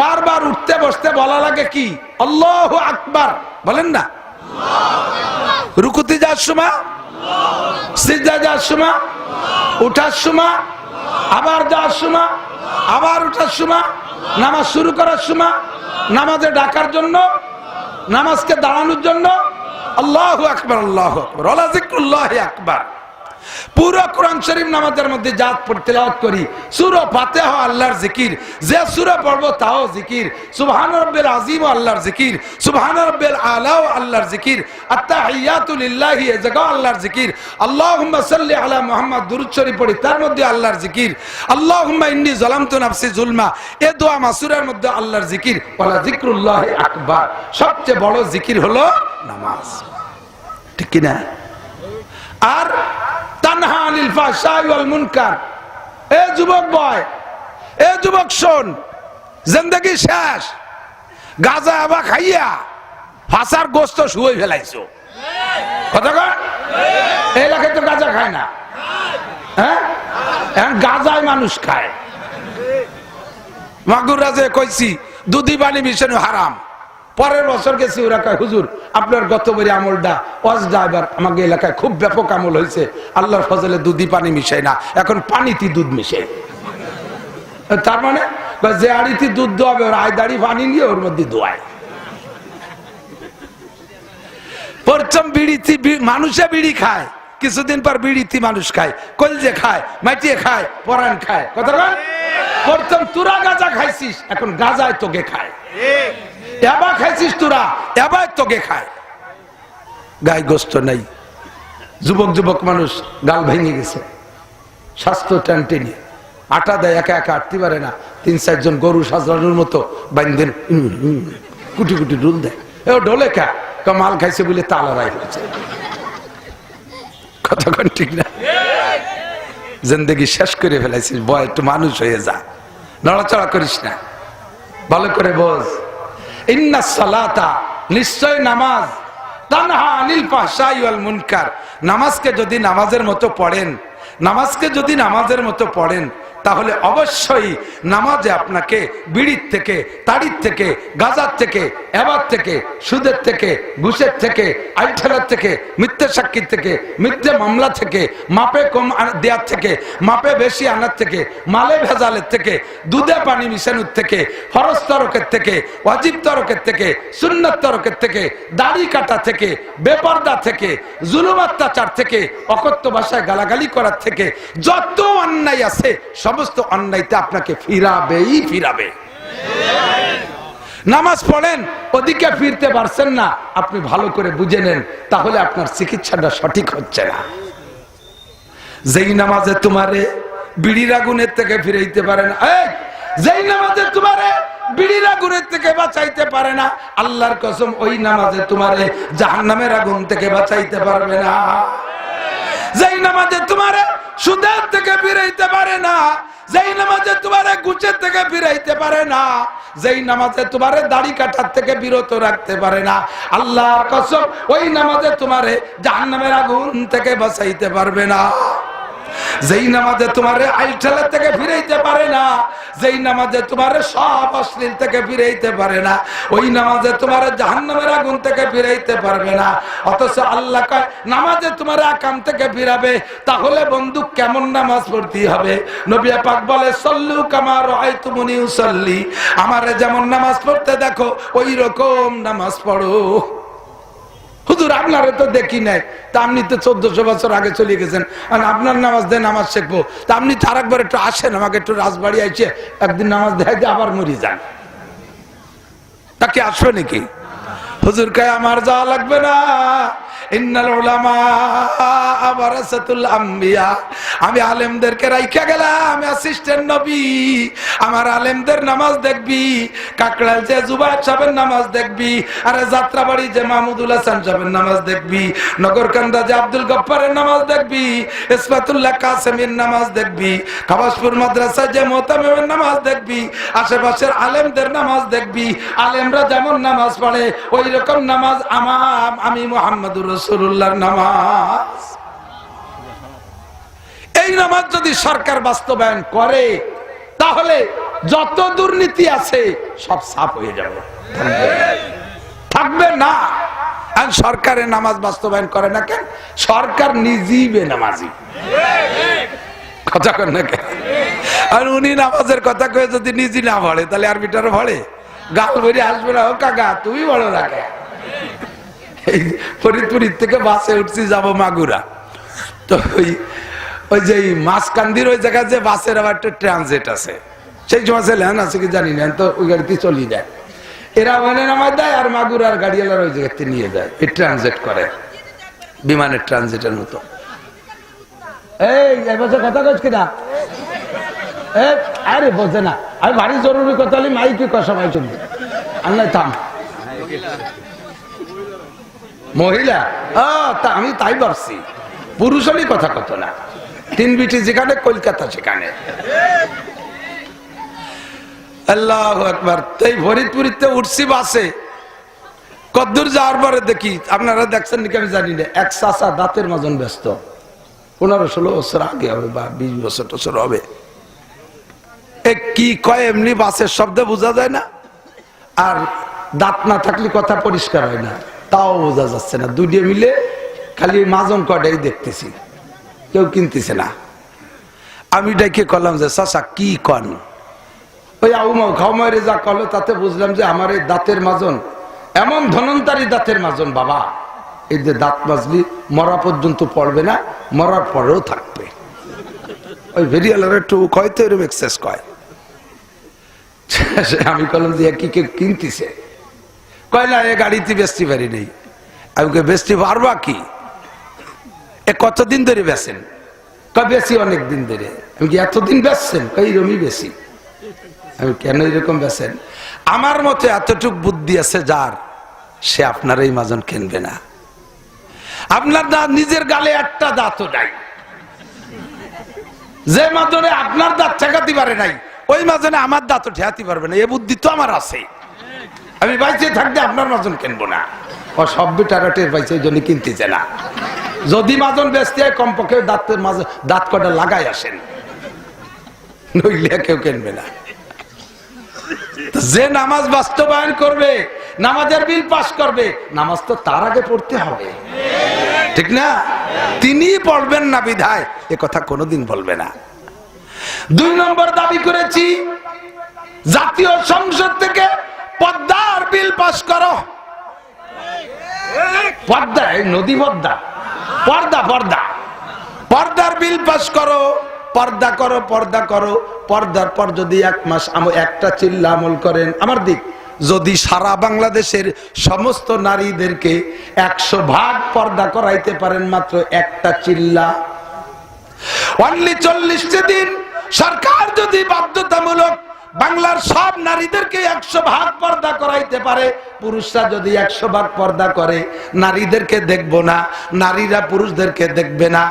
বারবার উঠতে বসতে বলা লাগে কি? আল্লাহু আকবার বলেন না? রুকুতে যাওয়ার সময়, সিজদায় যাওয়ার সময়, উঠার সময়, আবার যাওয়ার সময়, আবার উঠার সময়, নামাজ শুরু করার সময়, নামাজে ডাকার জন্য, নামাজকে দাঁড়ানোর জন্য আল্লাহু আকবার, আল্লাহু আকবার, ওয়ালা যিকরুল্লাহি আকবার। পুরো কোরআন শরীফ নামাজের মধ্যে যা তেলাওয়াত করি, সূরা ফাতিহা আল্লাহর জিকির, যে সূরা পড়ব তাও জিকির, সুবহান রাব্বিল আযীম আল্লাহর জিকির, সুবহান রাব্বিল আলা আল্লাহর জিকির, আত্তাহিয়াতু লিল্লাহি এ জায়গা আল্লাহর জিকির, আল্লাহুম্মা সাল্লি আলা মুহাম্মদ দুরূদ শরীফ পড়ি তার মধ্যে আল্লাহর জিকির, আল্লাহুম্মা ইন্নী যালামতু নাফসি যুলমা এ দোয়া মাসুরার মধ্যে আল্লাহর জিকির, ওয়ালা যিকরুল্লাহি আকবার। সবচেয়ে বড় জিকির হলো নামাজ, ঠিক কি না? আর তানহা আনিল ফাহশাই ওয়াল মুনকার। এ যুবক বয়, এ যুবক শোন, জিন্দেগি শেষ, গাঁজা আবা খাইয়া ফাঁসার গোস্ত শুয়ে ফেলাইছো। কথা কন, এই এলাকায় তো গাঁজা খায় না, হ্যাঁ? এখন গাঁজায় মানুষ খায়। মাগুরা যে কইছি দুধি পানি মিশানো হারাম, পরের বছর গেছি, ওরা কয় হুজুর আপনার গতবারের আমলটা ওয়াজ ড্রাইভার আমাকে এলাকায় খুব ব্যাপক আমল হয়েছে, আল্লাহর ফজলে দুধি পানি মিশাই না, এখন পানিতে দুধ মিশে। তার মানে যে আড়িতে দুধ দোয়াবে ওর আয়দাড়ি পানি নিয়ে ওর মধ্যে দোয়ায়। প্রথম বিড়িতে মানুষে বিড়ি খায়, কিছুদিন পর বিড়িতে মানুষ খায়, কলজে খায়, মাটিয়ে খায়, পরাণ খায়। কথা বল, প্রথম তুরা গাঁজা খাইছিস, এখন গাঁজায় তোকে খায়। এবার খাইছিস তোরা, এবার তোকে খায়। গায়ে গোস্ত নাই, যুবক যুবক মানুষ গাল ভেঙে গেছে, স্বাস্থ্য টেনে আটা দেয়, একা একা আটতে পারে না, ৩-৪ জন গরু সাজানোর মতো বাইন্দেন কুটি কুটি ডুল দেয়। ও ঢোলে খা মাল খাইছে বলে তালারাই হয়েছে। কথা কন ঠিক না? জিন্দেগি শেষ করে ফেলাইছিস, বয় একটু মানুষ হয়ে যা, নড়াচড়া করিস না, ভালো করে বোঝ। ইন্নাস সালাতা, নিশ্চয় নামাজ, তানহা আনিল ফাহশাই ওয়াল মুনকার। নামাজকে যদি নামাজের মতো পড়েন, নামাজকে যদি নামাজের মতো পড়েন, তাহলে অবশ্যই নামাজে আপনাকে বিড়ির থেকে, তাড়ির থেকে, গাজার থেকে, এবার থেকে, সুদের থেকে, ঘুষের থেকে, আইঠালার থেকে, মিথ্যে সাক্ষীর থেকে, মিথ্যে মামলা থেকে, মাপে কম দেওয়ার থেকে, মাপে বেশি আনার থেকে, মালে ভেজালের থেকে, দুধে পানি মিশানোর থেকে, ফরজ তরকের থেকে, ওয়াজিব তরকের থেকে, সুন্নাত তরকের থেকে, দাড়ি কাটা থেকে, বেপরদা থেকে, জুলুম অত্যাচার থেকে, অকথ্য ভাষায় গালাগালি করার থেকে, যত অন্যায় আছে সমস্ত অন্যায়তে আপনাকে ফিরাবেই ফিরাবে। নামাজ পড়েন, ওদিকে ফিরতে পারছেন না, আপনি ভালো করে বুঝে নেন, তাহলে আপনার চিকিৎসাটা সঠিক হচ্ছে না। যেই নামাজে তোমারে বিড়ির আগুনের থেকে ফিরাইতে পারে না, যেই নামাজে তোমারে বিড়ির আগুনের থেকে বাঁচাইতে পারে না, আল্লাহর কসম ওই নামাজে তোমারে জাহান্নামের আগুন থেকে বাঁচাইতে পারবে না। যেই নামাজে তোমারে সুদের থেকে ফিরাইতে পারে না, যেই নামাজে তোমারে ঘুষের থেকে ফিরাইতে পারে না, যেই নামাজে তোমারে দাড়ি কাটার থেকে বিরত রাখতে পারে না, আল্লাহর কসম ওই নামাজে তোমারে জাহান্নামের আগুন থেকে বাঁচাইতে পারবে না। যেই নামাজে তোমারে আইলঠালা থেকে ফিরাইতে পারে না, যেই নামাজে তোমারে সব অশ্লীল থেকে ফিরাইতে পারে না, ওই নামাজে তোমারে জাহান্নামের আগুন থেকে ফিরাইতে পারবে না। অথচ আল্লাহ কয় নামাজে তোমার আকাম থেকে ফিরাবে। তাহলে বন্ধু কেমন নামাজ পড়তে হবে? নবী পাক বলে সল্লু কামা রাআইতুমুনি উসাল্লি, আমারে যেমন নামাজ পড়তে দেখো ওই রকম নামাজ পড়ো। হুজুর আপনারে তো দেখি নাই, তা আপনি তো 1400 বছর আগে চলে গেছেন, আর আপনার নামাজ দেয় নামাজ শিখবো, তা আপনি তার একবার একটু আসেন আমাকে একটু রাজবাড়ি আইছে একদিন নামাজ দেখাইতে আবার মরি যান, তাকে আসবে নাকি? হুজুর কয় আমার যাওয়া লাগবে না, ইন্নাল উলামা ওয়ারাসাতুল আম্বিয়া, আমি আলেমদেরকে রাইখা গেলাম, আমি অ্যাসিস্ট্যান্ট নবী, আমার আলেমদের নামাজ দেখবি, কাকড়াল যে জুবায়ের সাহেবের নামাজ দেখবি, আরে যাত্রাবাড়ি যে মাহমুদুল হাসান সাহেবের নামাজ দেখবি, নগরকান্দা যে আব্দুল গফফারের নামাজ দেখবি, ইসমাতুল্লাহ কাসেমের নামাজ দেখবি, খাবাসপুর মাদ্রাসায় যে মোতামেমের নামাজ দেখবি, আশেপাশের আলেমদের নামাজ দেখবি। আলেমরা যেমন নামাজ পড়ে ওই রকম নামাজ আমি মুহাম্মদুর রাসূলুল্লাহর নামাজ। এই নামাজ যদি সরকার বাস্তবায়ন করে তাহলে যত দুর্নীতি আছে সব সাফ হয়ে যাবে, থাকবে না। আর সরকারের নামাজ বাস্তবায়ন করে না কেন? সরকার নিজেই বেনামাজি, কথা কর না কেন? আর উনি নামাজের কথা কয়ে যদি নিজে না পড়ে তাহলে আর বিটার পড়ে গাল ভরে আসবে না, ও কাকা তুমি বড় রাখে। ফরিদপুরের থেকে বাসে উঠছি যাব মাগুরা, তো ওই যে মাঝকান্দির ওই জায়গায় যে বাসের আবার একটা ট্রানজিট আছে, সেই সময় লেন আছে কি জানি না, তো ওই গাড়িতে চলে যায়, এরা ওখানে নামায় দেয় আর মাগুরার গাড়িওয়ালার ওই জায়গাতে নিয়ে যায়, এই ট্রানজিট করে বিমানের ট্রানজিটের মতো। এই বছর কথা কইছ কিনা? আরে বোঝে না, আমি ভারী জরুরি কথা হলে মাইকে কষামাই চলবে, আর নাই থাম। মহিলা তা আমি তাই ভাবছি, পুরুষ হলেই কথা কত না, তিন বিটি যেখানে কলকাতা সেখানে। আল্লাহু আকবার। তাই ফরিদপুরিতে উঠছি বাসে, কদ্দূর যাওয়ার পরে দেখি, আপনারা দেখছেন নাকি আমি জানি না, এক চাচা দাঁতের মাজন ব্যস্ত, 15-16 বছর আগে হবে বা 20 বছর হবে। কি কয় এমনি বাসের শব্দে বোঝা যায় না, আর দাঁত না থাকলে কথা পরিষ্কার হয় না, তাও বোঝা যাচ্ছে না। দুইটা মিলে খালি মাজন কটাই দেখতেছি, কেউ কিনতেছে না। আমি ডাইকে কলাম যে চাচা কি কন? ওই আউমাও খাওমারে যা কলো তাতে বুঝলাম যে আমার এই দাঁতের মাজন এমন ধনন্তারী দাঁতের মাজন বাবা, এই যে দাঁত মাজলি মরা পর্যন্ত পড়বে না, মরার পরেও থাকবে। ওই ভেরিয়ালার একটু কয় তো এরকম এক্সেস কয়। আমি কলাম যে কি কে কিনতেছে? কয় না, এ গাড়িতে বেচতে পারি নেই। আমি বেচতে পারবা কি? এ কতদিন ধরে বেচেন? কয় বেশি অনেক দিন ধরে। আমি কি এতদিন বেচছেন? কই রমি বেশি। আমি কেন এরকম বেচেন? আমার মতে এতটুক বুদ্ধি আছে যার, সে আপনার এই মাজন কিনবে না। আপনার দাঁত নিজের গালে একটা দাঁতও নাই, যে মাজনে আপনার দাঁত ঠেকাতে পারে নাই ওই মাজনে আমার দাঁতও ঠেকাতে পারবে না। এ বুদ্ধি তো আমার আছে, আমি বাইচে থাকতে আপনার মাজন কিনবো না। ও সব টারাটের বাইচে এই জন্য কিনতেছে না। যদি মাজন বেচতে হয় কমপক্ষে দাঁতের মাঝে দাঁত কটা লাগাই আসেন, নইলে কেউ কিনবে না। যে নামাজ বাস্তবায়ন করবে, নামাজের বিল পাস করবে, নামাজ তো তার আগে পড়তে হবে, ঠিক না? তিনি পড়বেন না বিধায় এ কথা কোনোদিন বলবে না। 2 নম্বর দাবি করেছি, জাতীয় সংসদ থেকে পদ্মার বিল পাস করো। পদ্মা, এই নদী পদ্মা, পর্দা পর্দা, পর্দার বিল পাস করো। পর্দা করো, পর্দা করো। পর্দার পর যদি 1 মাস একটা চিল্লা আমল করেন আমার দিক, যদি সারা বাংলাদেশের সমস্ত নারীদেরকে 100 ভাগ পর্দা করাইতে পারেন মাত্র একটা চিল্লা, অনলি 40 দিন সরকার যদি বাধ্যতামূলক বাংলার সব নারীদেরকে 100 ভাগ পর্দা করাইতে পারে, পুরুষরা যদি 100 ভাগ পর্দা করে, নারীদেরকে দেখবো না, নারীরা পুরুষদেরকে দেখবে না,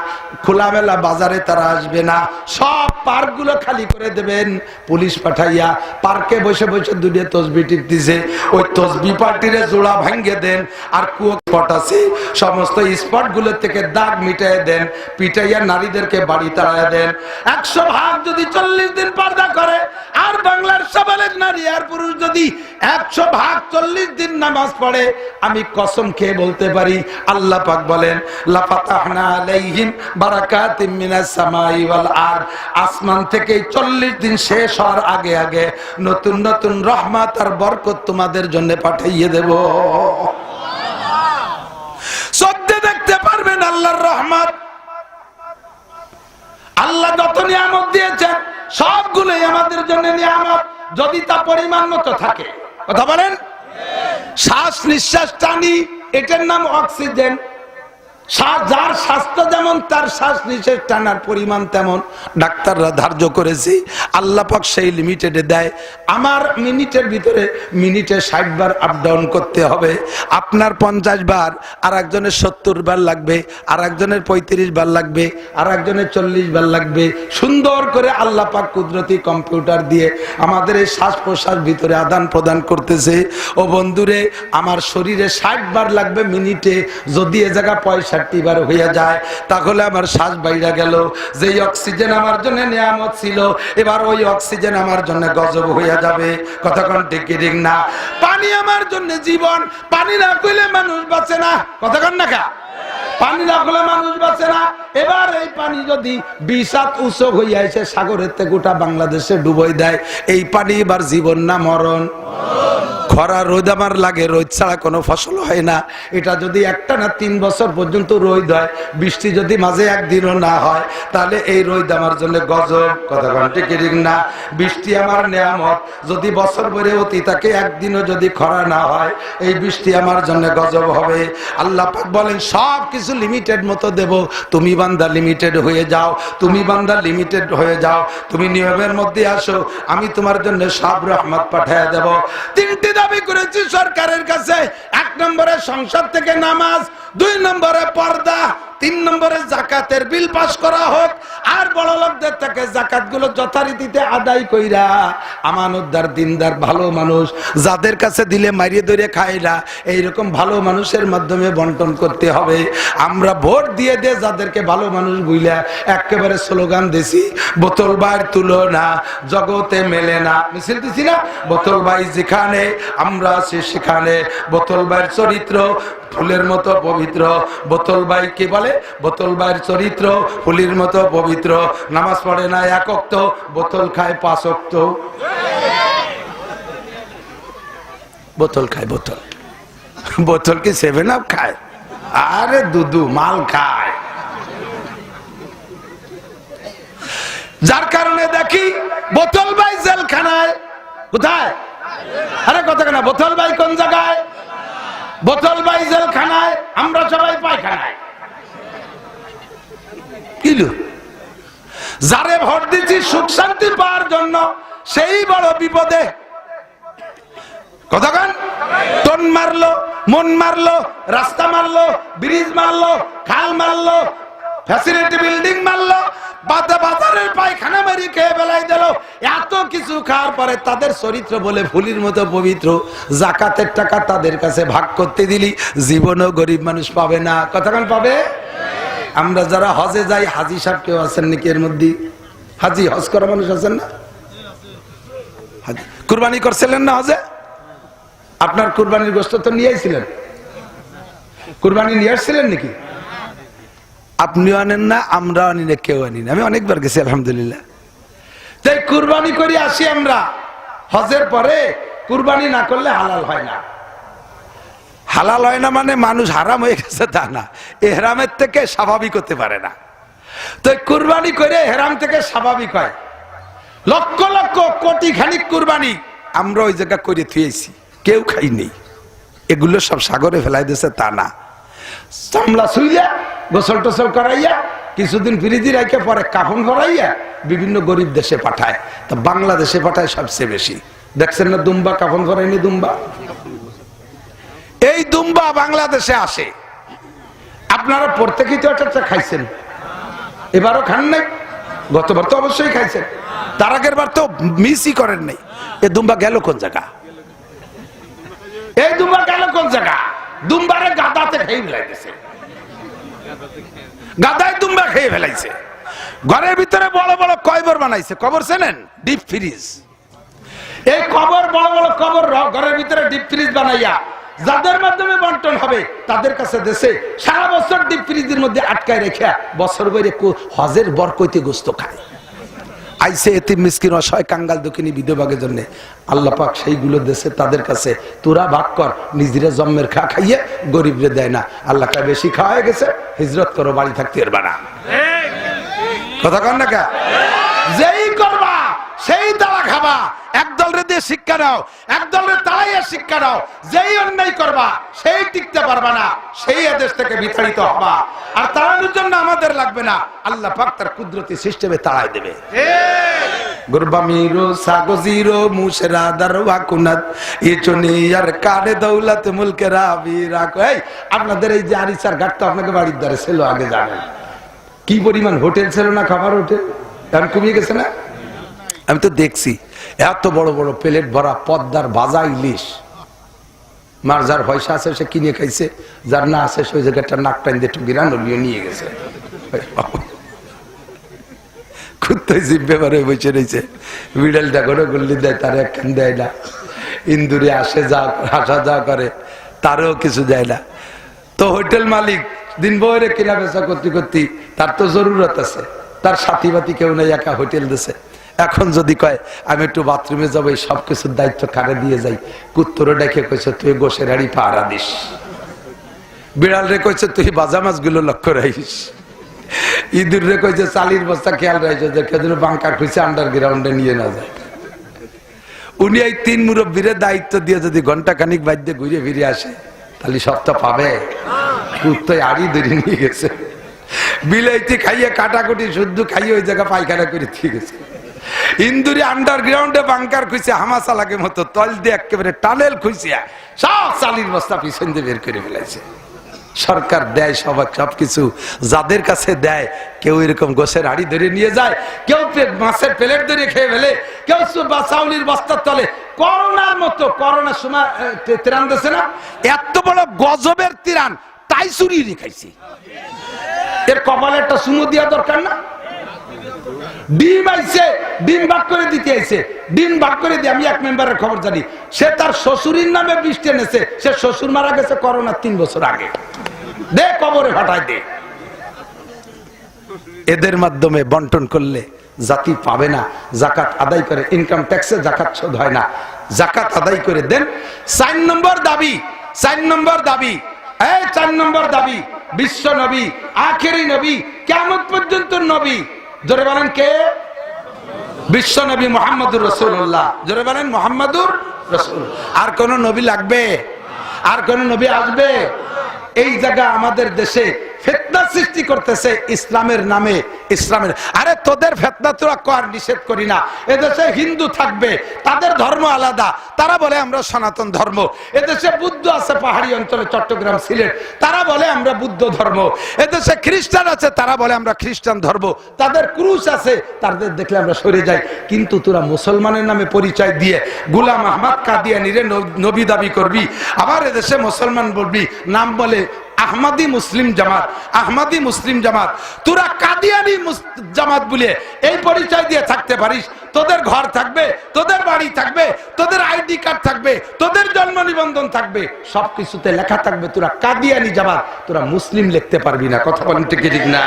খোলামেলা বাজারে তারা আসবে না, সব পার্কগুলো খালি করে দেবেন পুলিশ পাঠাইয়া। পার্কে বসে বসে দুটো তসবি টিপতেছে, ওই তসবি পার্টিরে জোড়া ভাঙ্গে দেন, আর কুয়ো স্পট আছে সমস্ত স্পট গুলো থেকে দাগ মিটাই দেন, পিটাইয়া নারীদেরকে বাড়ি তাড়াইয়া দেন। 100 ভাগ যদি 40 দিন পর্দা করে, আর বাংলার সাবালের নারী আর পুরুষ যদি 100 ভাগ 40 দিন নামাজ পড়ে, আমি কসম খেয়ে বলতে পারি, আল্লাহ পাক বলেন লাফাতাহনা আলাইহিম বারাকাতিম মিনাস সামাই ওয়াল আরদ, আসমান থেকে 40 দিন শেষ হওয়ার আগে আগে নতুন নতুন রহমত আর বরকত তোমাদের জন্য পাঠিয়ে দেব। সত্যি দেখতে পারবেন আল্লাহর রহমত। আল্লাহ যত নিয়ামত দিয়েছেন সবগুলোই আমাদের জন্য নিয়ামত, যদি তা পরিমাণ মতো থাকে। কথা বলেন, শ্বাস নিঃশ্বাস টানি, এটার নাম অক্সিজেন। যার স্বাস্থ্য যেমন তার শ্বাস নিঃশ্বাস টানার পরিমাণ তেমন ডাক্তাররা ধার্য করেছে, আল্লাহ পাক সেই লিমিটেডে দেয়। আমার মিনিটের ভিতরে মিনিটে 60 বার আপ ডাউন করতে হবে, আপনার 50 বার, আর একজনের 70 বার লাগবে, আর একজনের 35 বার লাগবে, আর একজনের 40 বার লাগবে। সুন্দর করে আল্লাহ পাক কুদরতি কম্পিউটার দিয়ে আমাদের এই শ্বাস প্রশ্বাস ভিতরে আদান প্রদান করতেছে। ও বন্ধুরে, আমার শরীরে 60 বার লাগবে মিনিটে, যদি এ জায়গা 65 বার হয়ে যায়, তাহলে আমার শ্বাস বাইরে গেল। যে অক্সিজেন আমার জন্য নিয়ামত ছিল, এবার ওই অক্সিজেন আমার জন্য গজব হয়ে যাবে। কথা কোন ঠিক ঠিক না? পানি আমার জন্য জীবন, পানি না কইলে মানুষ বাঁচে না। কথা কোন না কা? পানি না হলে মানুষ বাঁচে না। এবার এই পানি যদি 20 হাত উঁচু হইয়া এসে সাগরের থেকে গোটা বাংলাদেশে ডুবই দেয়, এই পানি এবার জীবন না মরণ? খরা রোদ আমার লাগে, রোদ ছাড়া কোনো ফসল হয় না। এটা যদি একটানা 3 বছর পর্যন্ত রোদ হয়, বৃষ্টি যদি মাঝে একদিনও না হয়, তাহলে এই রোদ আমার জন্য গজব। কথা কোন ঠিক ঠিক না? বৃষ্টি আমার নিয়ামত, যদি বছর ভরে অতি থাকে, একদিনও যদি খরা না হয়, এই বৃষ্টি আমার জন্য গজব হবে। আল্লাহ পাক বলেন সব কিছু লিমিটেড মতো দেব, তুমি বান্দা লিমিটেড হয়ে যাও, তুমি বান্দা লিমিটেড হয়ে যাও, তুমি নিয়মের মধ্যে আসো, আমি তোমার জন্য সব রহমত পাঠিয়ে দেব। 3টি দাবি করেছি সরকারের কাছে। 1 নম্বরে সংসদ থেকে নামাজ, 2 নম্বরে পর্দা, 3 নম্বরে জাকাতের বিল পাস করা হোক, আর বড় লোকদের থেকে জাকাত গুলো যথারীতিতে আদায় কইরা আমানতদার দিনদার ভালো মানুষ যাদের কাছে দিলে মারিয়ে ধরে খায় না, এইরকম ভালো মানুষের মাধ্যমে বন্টন করতে হবে। আমরা ভোট দিয়ে দিয়ে যাদেরকে ভালো মানুষ বুইলা একেবারে স্লোগান দিছি, বোতল বাইর তুলনা জগতে মেলে না, মিছিল দিছি না? বোতল বাই যেখানে, আমরা আছি সেখানে। বোতল বাইর চরিত্র ফুলের মতো পবিত্র। বোতল বাই কি বলে? বোতল বাইর চরিত্র ফুলের মতো পবিত্র। নামাজ পড়ে না 1 ওয়াক্ত, বোতল খায় 5 ওয়াক্ত। বোতল খায়, বোতল বোতল কি 7 আপ খায়? আরে দুধু মাল খায়। যার কারণে দেখি বোতল বাই জেলখানায়। কোথায়? আরে কথা কেনা, বোতল বাই কোন জায়গায়? বোতল বাই জেলখানায়, আমরা সবাই পায়খানায়। কিলো যারে ভোট দিচ্ছি সুখ শান্তি পাওয়ার জন্য, সেই বড় বিপদে। কতক্ষণ টন মারলো, মন মারলো, রাস্তা মারলো, ব্রিজ মারলো, খাল মারলো, ফ্যাসিলিটি বিল্ডিং মারলো, বাজারের পায়খানা মারি খেয়ে বেলাই দিল। এত কিছু খাওয়ার পরে তাদের চরিত্র বলে ফুলির মতো পবিত্র। জাকাতের টাকা তাদের কাছে ভাগ করতে দিলি জীবনও গরিব মানুষ পাবে না। কতক্ষণ পাবে? আমরা যারা হজে যাই, হাজি সাহেব কেউ আছেন নাকি এর মধ্যে? হাজি হজ করা মানুষ আছেন না? কুরবানি করছিলেন না হজে? আপনার কুরবানির গোশত তো নিয়ে আসছিলেন, কুরবানি নিয়ে আসছিলেন নাকি? আপনিও আনেন না, আমরাও আনি না, কেউ আনি না। আমি অনেকবার গেছি আলহামদুলিল্লাহ। তাই কুরবানি করে আসি আমরা। হজের পরে কুরবানি না করলে হালাল হয় না। হালাল হয় না মানে মানুষ হারাম হয়ে গেছে তা না, এহরামের থেকে স্বাভাবিক হতে পারে না। তো কুরবানি করে হেরাম থেকে স্বাভাবিক হয়। লক্ষ লক্ষ কোটি খানিক কুরবানি আমরা ওই জায়গা করে থুয়েছি, কেউ খাই নেই। এগুলো সব সাগরে ফেলাই দিয়েছে তা না। চামড়া ছুইয়া গোসল টোসল করাইয়া কিছুদিন ফ্রিজি রাখে পরে কাফন ভরাইয়া বিভিন্ন গরিব দেশে পাঠায়। তা বাংলাদেশে পাঠায় সবচেয়ে বেশি। দেখছেন না দুম্বা কাফন ভরাইনি? দুম্বা এই দুম্বা বাংলাদেশে আসে, আপনারা প্রত্যেকেই তো একটা খাইছেন, এবারও খান নাই, গতবার তো অবশ্যই খাইছেন, তার আগের বার তো মিসই করেন নাই। এ দুম্বা গেল কোন জায়গা? এই দুম্বা গেল কোন জায়গা? দুম্বারে গাদাতে খেয়ে ফেলাইছে, গাদায় দুম্বা খেয়ে ফেলাইছে। ঘরের ভিতরে বড় বড় কবর বানাইছে, কবর চেনেন? Deep fridge. এই কবর, বড় বড় কবর ঘরের ভিতরে ডিপ ফ্রিজ বানাইয়া যাদের মাধ্যমে বন্টন হবে তাদের কাছে দেশে সারা বছর ডিপ ফ্রিজের মধ্যে আটকায় রেখে বছর বাইরে হজের বরকইতে গোস্ত খায়। আইসে এতিম মিসকিন অসহায় কাঙ্গাল দক্ষিণী বিধবাগের জন্য আল্লাহ পাক সেইগুলো দেশে তাদের কাছে তোরা ভাগ কর, নিজেরা জন্মের খা খাইয়ে গরিবরে দেয় না। আল্লাহ কা বেশি খাওয়া গেছে, হিজরত করো, বাড়ি থাকতে পারবা না। কথা কন না কা? যেই করবা সেই তারা খাবা। একদল রে দিয়ে শিক্ষা দাও, একদল রে তাড়াইয়া শিক্ষা দাও। যেই অন্যায় করবা সেই টিকতে পারবা না, সেই এদেশ থেকে বিতাড়িত হবা। আর তাড়ানোর জন্য আমাদের লাগবে না, আল্লাহ পাক তার কুদরতি সিস্টেমে তাড়াই দেবে। গুরবামিরো সাগজিরো মুশরা দারওয়া কুনাত ইচনিয়ার কানে দৌলত মুলকে রাবি রাখো। এই আপনাদের এই যে আরিসার ঘাট তো আপনাকে বাড়ির দ্বারে ছিল, আগে জানেন কি পরিমাণ হোটেল ছিল না, খাবার হোটেল এখন কমিয়ে গেছে না? আমি তো দেখছি এত বড় বড় প্লেট ভরা পদ্মার ভাজা ইলিশ। মার যার পয়সা আছে সে কিনে খাইছে, যার না আছে সেই জায়গাটা নাক টাইন দিয়ে টুকিরা নলিয়ে নিয়ে গেছে। কুত্তায় জিব্বে ভরে বসে রয়েছে, বিড়ালটা করে গুল্লি দেয়, তার একখান দেয় না। ইন্দুরে আসে যা আসা যা করে, তারও কিছু দেয় না। তো হোটেল মালিক দিন বইরে কিনা বেচা করতে করতে তার তো জরুরত আছে, তার সাথী বাতি কেউ নেই, একা হোটেল দিছে। এখন যদি কয় আমি একটু বাথরুমে যাবো, এই সব কিছুর দায়িত্ব কারে দিয়ে যাই? কুত্তরে ডেকে কইছে তুই গোসের হাড়ি পাহারা দিস, বিড়াল রে কইছে তুই বাজা মাছ গুলো লক্ষ্য রাখিস, ইঁদুর রে কইছে চালির বস্তা খেয়াল রাখছে যে কেন বাংকার খুঁজছে আন্ডারগ্রাউন্ডে নিয়ে না যায়। উনি এই তিন মুরব্বীরে দায়িত্ব দিয়ে যদি ঘন্টা খানিক বাদ্যে ঘুরে ফিরে আসে তাহলে সবটা পাবে? কুত্তায় আড়ি ধরে নিয়ে গেছে, বিলাইতে খাইয়ে কাটাকুটি শুদ্ধ খাইয়ে ওই জায়গা পায়খানা করে দিয়ে গেছে। ইন্দুরে আন্ডারগ্রাউন্ডে বাংকার খুঁজছে হামা চালাকের মতো, তল দিয়ে একেবারে টানেল খুঁজছিয়া সব চালির বস্তা পিছন দিয়ে বের করে ফেলাইছে। সরকার দেয় সবকিছু, যাদের কাছে দেয় কেউ এরকম গোসের হাড়ি ধরে নিয়ে যায়, কেউ মাছের প্লেট ধরে খেয়ে ফেলে, কেউ চাউলির বস্তার তলে। করোনার মতো, করোনার সময় ত্রাণ দিচ্ছে না, এত বড় গজবের ত্রাণ তাই চুরি রেখাইছি। এর কপালে একটা সুমো দেওয়া দরকার না? ডিম আইছে, ডিম ভাগ করে দিতে আইছে, ডিম ভাগ করে দিয়ে আমি এক মেম্বারের খবর জানি, সে তার শ্বশুরের নামে বৃষ্টি এনেছে, সে শ্বশুর মারা গেছে করোনা 3 বছর আগে, দে কবরে ফাটাই দে। এদের মাধ্যমে বন্টন করলে জাতি পাবে না। জাকাত আদায় করে, ইনকাম ট্যাক্সে জাকাত শোধ হয় না, জাকাত আদায় করে দেন। 4 নম্বর দাবি, 4 নম্বর দাবি, এই 4 নম্বর দাবি, বিশ্ব নবী, আখেরি নবী, কিয়ামত পর্যন্ত নবী। জোরে বলেন কে? বিশ্ব নবী মুহাম্মদুর রাসূলুল্লাহ। জোরে বলেন মুহাম্মদুর রাসূল। আর কোন নবী লাগবে? আর কোন নবী আসবে? এই জায়গা আমাদের দেশে ফিতনা সৃষ্টি করতেছে ইসলামের নামে। ইসলামের, আরে তোদের ফিতনা তোরা কর, নিষেধ করি না। এদেশে হিন্দু থাকবে, তাদের ধর্ম আলাদা, তারা বলে আমরা সনাতন ধর্ম। এদেশে বুদ্ধ আছে পাহাড়ি অঞ্চলে, চট্টগ্রাম, সিলেট, তারা বলে আমরা বুদ্ধ ধর্ম। এদেশে খ্রিস্টান আছে, তারা বলে আমরা খ্রিস্টান ধর্ম। তাদের ক্রুশ আছে, তাদের দেখলে আমরা সরে যাই। কিন্তু তোরা মুসলমানের নামে পরিচয় দিয়ে গোলাম আহমদ কাদিয়ানিরে নবী দাবি করবি, আবার এদেশে মুসলমান বলবি, নাম বলে আহমদি মুসলিম জামাত, আহমদি মুসলিম জামাত। তোরা কাদিয়ানি জামাত বলে এই পরিচয় দিয়ে থাকতে পারিস, তোদের ঘর থাকবে, তোদের বাড়ি থাকবে, তোদের আইডি কার্ড থাকবে, তোদের জন্ম নিবন্ধন থাকবে, সবকিছুতে লেখা থাকবে তোরা কাদিয়ানি জামাত। তোরা মুসলিম লিখতে পারবি না। কথা বলেন ঠিক ঠিক না?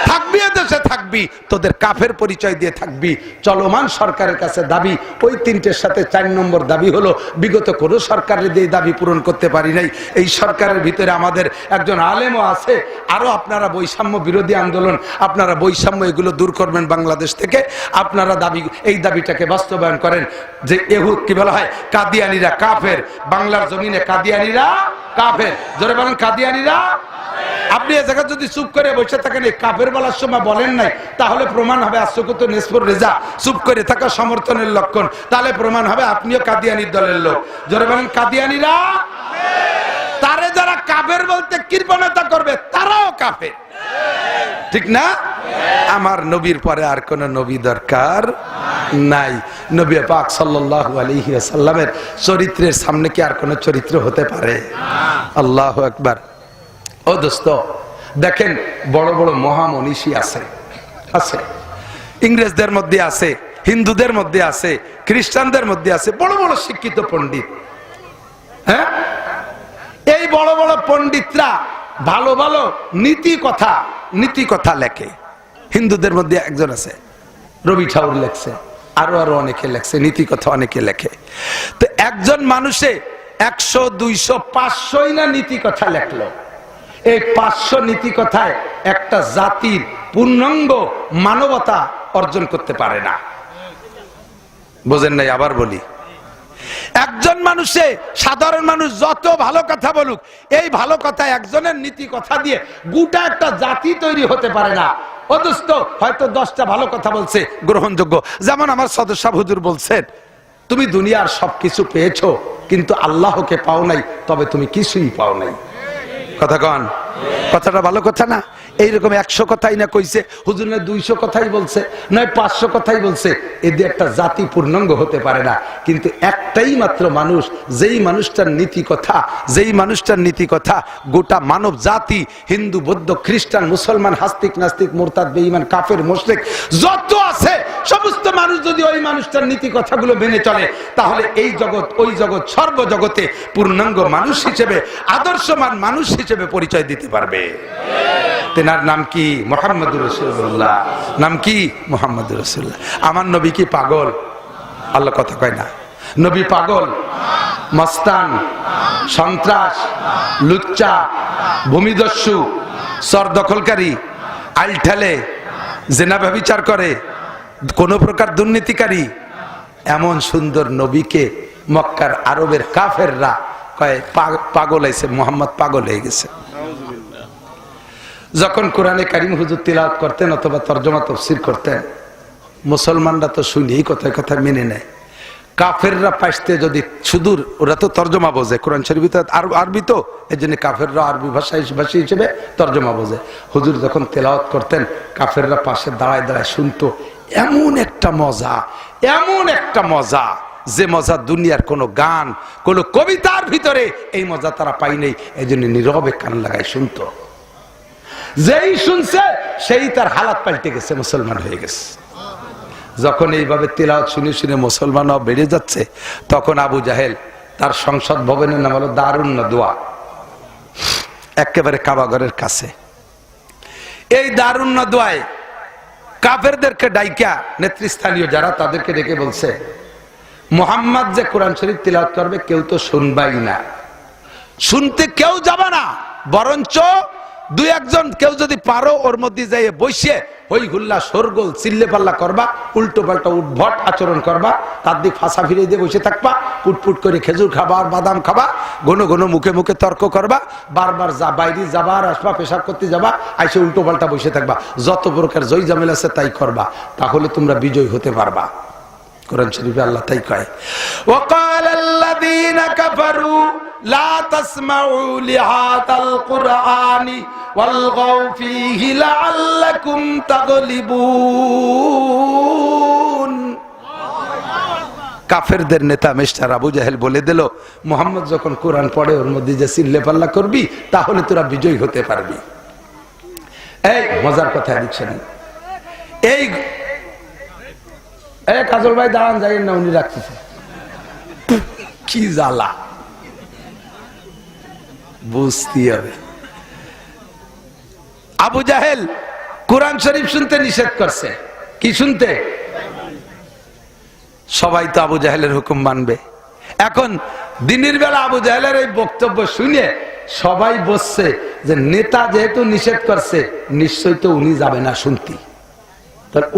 থাকবি এদেশে থাকবি, তোদের কাফের পরিচয় দিয়ে থাকবি। চলমান সরকারের কাছে দাবি ওই 3টের সাথে 4 নম্বর দাবি হলো, বিগত কোনো সরকারের দিয়ে দাবি পূরণ করতে পারি নাই। এই সরকারের ভিতরে আমাদের একজন আলেমও আছে। আরো আপনারা বৈষম্য বিরোধী আন্দোলন, আপনারা বৈষম্য এগুলো দূর করবেন বাংলাদেশ থেকে। আপনারা দাবি, এই দাবিটাকে বাস্তবায়ন করেন যে এহুদ কি বলা হয়, কাদিয়ানিরা কাফের, বাংলার জমিনে কাদিয়ানিরা কাফের। জোরে বলেন কাদিয়ানিরা। আপনি এ জায়গায় যদি চুপ করে বসে থাকেন, এই কাফের বলার সময় বলেন নাই, তাহলে প্রমাণ হবে আশকুত নিসফুর রেজা, চুপ করে থাকা সমর্থনের লক্ষণ। তাহলে প্রমাণ হবে আপনিও কাদিয়ানির দলের লোক। জোরে বলেন কাদিয়ানিরা। তারে যারা কাফের বলতে কৃপণতা করবে তারাও কাফের, ঠিক না? আমার নবীর পরে আর কোন নবী দরকার নাই। নবী পাক সাল্লাল্লাহু আলাইহি ওয়াসাল্লামের চরিত্রের সামনে কি আর কোন চরিত্র হতে পারে? আল্লাহু আকবার। ও দোস্ত, দেখেন বড় বড় মহামনীষী আছে, ইংরেজদের মধ্যে আছে, হিন্দুদের মধ্যে আছে, খ্রিস্টানদের মধ্যে আছে বড় বড় শিক্ষিত পণ্ডিত। হ্যাঁ, এই বড় বড় পণ্ডিতরা ভালো ভালো নীতি কথা লেখে। হিন্দুদের মধ্যে একজন আছে রবি ঠাকুর লেখছে, আরো অনেকে লেখছে, নীতি কথা অনেকে লেখে। তো একজন মানুষে 100, 200, 500 না নীতি কথা লেখলো। এই 500 নীতি কথায় একটা জাতির পূর্ণাঙ্গ মানবতা অর্জন করতে পারে না। বোঝেন নাই? আবার বলি, একজন মানুষে, সাধারণ মানুষ যত ভালো কথা বলুক, এই ভালো কথা একজনের নীতি কথা দিয়ে গোটা একটা জাতি তৈরি হতে পারে না। অদস্ত হয়তো 10টা ভালো কথা বলছে গ্রহণযোগ্য, যেমন আমার সদস্য হুজুর বলছেন, তুমি দুনিয়ার সবকিছু পেয়েছো কিন্তু আল্লাহকে পাও নাই, তবে তুমি কিছুই পাও নাই। কথা কন, কথাটা ভালো কথা না? এইরকম 100 কথাই না কইছে হুজুর, না 200 কথাই বলছে, নয় 500 কথাই বলছে, এদের একটা জাতি পূর্ণাঙ্গ হতে পারে না। কিন্তু একটাই মাত্র মানুষ, যেই মানুষটার নীতি কথা গোটা মানব জাতি, হিন্দু, বৌদ্ধ, খ্রিস্টান, মুসলমান, হাস্তিক, নাস্তিক, মুরতাদ, বেঈমান, কাফের, মুশরিক যত আছে সমস্ত মানুষ যদি ওই মানুষটার নীতি কথাগুলো মেনে চলে, তাহলে এই জগৎ, ওই জগৎ, সর্বজগতে পূর্ণাঙ্গ মানুষ হিসেবে, আদর্শমান মানুষ হিসেবে পরিচয় দিতে পারবে। তেনার নাম কি? মুহাম্মদুর রাসূলুল্লাহ। নাম কি? মুহাম্মদুর রাসূলুল্লাহ। আমার নবী কি পাগল? আল্লাহ কথা কয় না। নবী পাগল, মস্তান, সন্ত্রাস, লুচ্চা, ভূমিদস্যু, চর দখলকারী, আইলঠালে, জেনা ব্যভিচার করে, কোন প্রকার দুর্নীতিকারী, এমন সুন্দর নবীকে মক্কার আরবের কাফেররা কয় পাগল হয়েছে, মুহাম্মদ পাগল হয়ে গেছে। যখন কোরআনে কারিম হুজুর তিলাওয়াত করতেন অথবা তরজমা তাফসীর করতেন, মুসলমানরা তো শুনেই কথায় কথায় মেনে নেয়। কাফেররা পাইতে যদি সুদূর, ওরা তো তরজমা বোঝে, কোরআন শরীফ তো আরবি, তো এই জন্য কাফেররা আরবি ভাষী হিসেবে তরজমা বোঝে। হুজুর যখন তেলাওয়াত করতেন, কাফেররা পাশে দাঁড়ায় দাঁড়ায় শুনতো। এমন একটা মজা, যে মজা দুনিয়ার কোনো গান, কোনো কবিতার ভিতরে এই মজা তারা পাই নাই। এই জন্য নীরবে কান লাগায় শুনতো। যেই শুনছে সেই তার হালাত পাল্টে গেছে, মুসলমান হয়ে গেছে। যখন এইভাবে তিলাওয়াত শুনে শুনে মুসলমানও বেড়ে যাচ্ছে, তখন আবু জাহেল, তার সংসদ ভবনের নাম হলো দারুন নাদওয়া, একেবারে কাবাগরের কাছে। এই দারুন নাদওয়ায় কাফেরদেরকে ডাইকা, নেতৃস্থানীয় যারা, তাদেরকে ডেকে বলছে, মুহাম্মদ যে কোরআন শরীফ তিলাওয়াত করবে কেউ তো শুনবাই না, শুনতে কেউ যাবে না, বরঞ্চ 2-1জন কেউ যদি পারো ওর মধ্যে যাই বসে হই হুল্লা শোরগোল চিল্লে পাল্লা করবা, উল্টো পাল্টা উদ্ভট আচরণ করবা, তার দিক ফাঁসা ফিরে দিয়ে বসে থাকবা, পুটপুট করে খেজুর খাবা আর বাদাম খাবা, ঘন ঘন মুখে মুখে তর্ক করবা, বারবার বাইরে যাবা আর আসবা, পেশাব করতে যাবা, আইসে উল্টো পাল্টা বসে থাকবা, যত প্রকার জয় জামেল আছে তাই করবা, তাহলে তোমরা বিজয় হতে পারবা। কোরআন শরীফে আল্লাহ তাই কয়, ওয়াকালাল্লাযীনা কাফারু লা তাসমাউ লিহাযাল কুরআনি ওয়ালগাউ ফীহি লাআল্লাকুম তাগলিবুন। কাফেরদের নেতা মিস্টার আবু জাহেল বলে দিল, মুহাম্মদ যখন কোরআন পড়ে ওর মধ্যে যে চিল্লে পাল্লা করবি, তাহলে তোরা বিজয় হতে পারবি। এই মজার কথা দিচ্ছেন, এই কাজল ভাই দাঁড়ান, যাই না, উনি রাখতেছে, কি জ্বালা বুঝতে হবে। আবু জাহেল কোরআন শরীফ শুনতে নিষেধ করছে। কি শুনতে? সবাই তো আবু জাহেলের হুকুম মানবে। এখন দিনের বেলা আবু জাহেলের এই বক্তব্য শুনে সবাই বসছে যে নেতা যেহেতু নিষেধ করছে, নিশ্চয়ই তো উনি যাবে না শুনতে।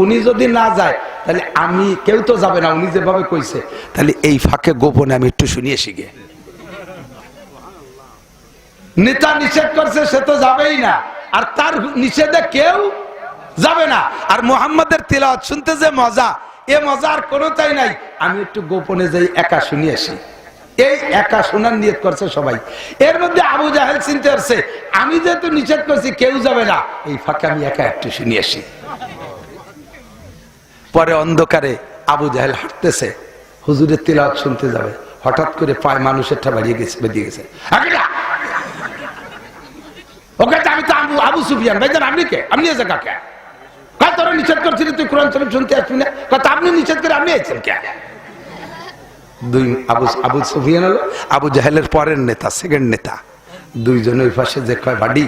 উনি যদি না যায় তাহলে আমি, কেউ তো যাবে না, উনি যেভাবে কইছে, তাহলে এই ফাঁকে গোপনে আমি একটু শুনিয়ে শিখে। নেতা নিষেধ করছে, সে তো যাবেই না, আর তার নিষেধে কেউ যাবে না। আর মুহাম্মাদের তিলাওয়াত শুনতে যে মজা, এ মজা আর কোনোটাই নাই, আমি একটু গোপনে যাই, একা শুনিয়ে আসি। এই একা শোনার নিয়ত করছে সবাই। এর মধ্যে আবু জাহেল চিন্তা করছে আমি যেহেতু নিষেধ করছি কেউ যাবে না, এই ফাঁকে আমি একা একটু শুনিয়ে আসি। পরে অন্ধকারে আবু জাহেল হাঁটতেছে, হুজুরের তিলাওয়াত শুনতে যাবে, হঠাৎ করে পায় মানুষের ঠা বেরিয়ে গেছে। ওকে আমি তো আবু সুফিয়ান ভাই, আপনি কে? আপনি এসে কাকে? তোরা নিষেধ করছিলি তুই কোরআন শরীফ শুনতে আসবি না, আপনি নিষেধ করে আপনি আছেন কে? দুই আবু সুফিয়ান হলো আবু জাহেলের পরের নেতা, সেকেন্ড নেতা। দুইজনে ওই পাশে যে কয় বাড়ি,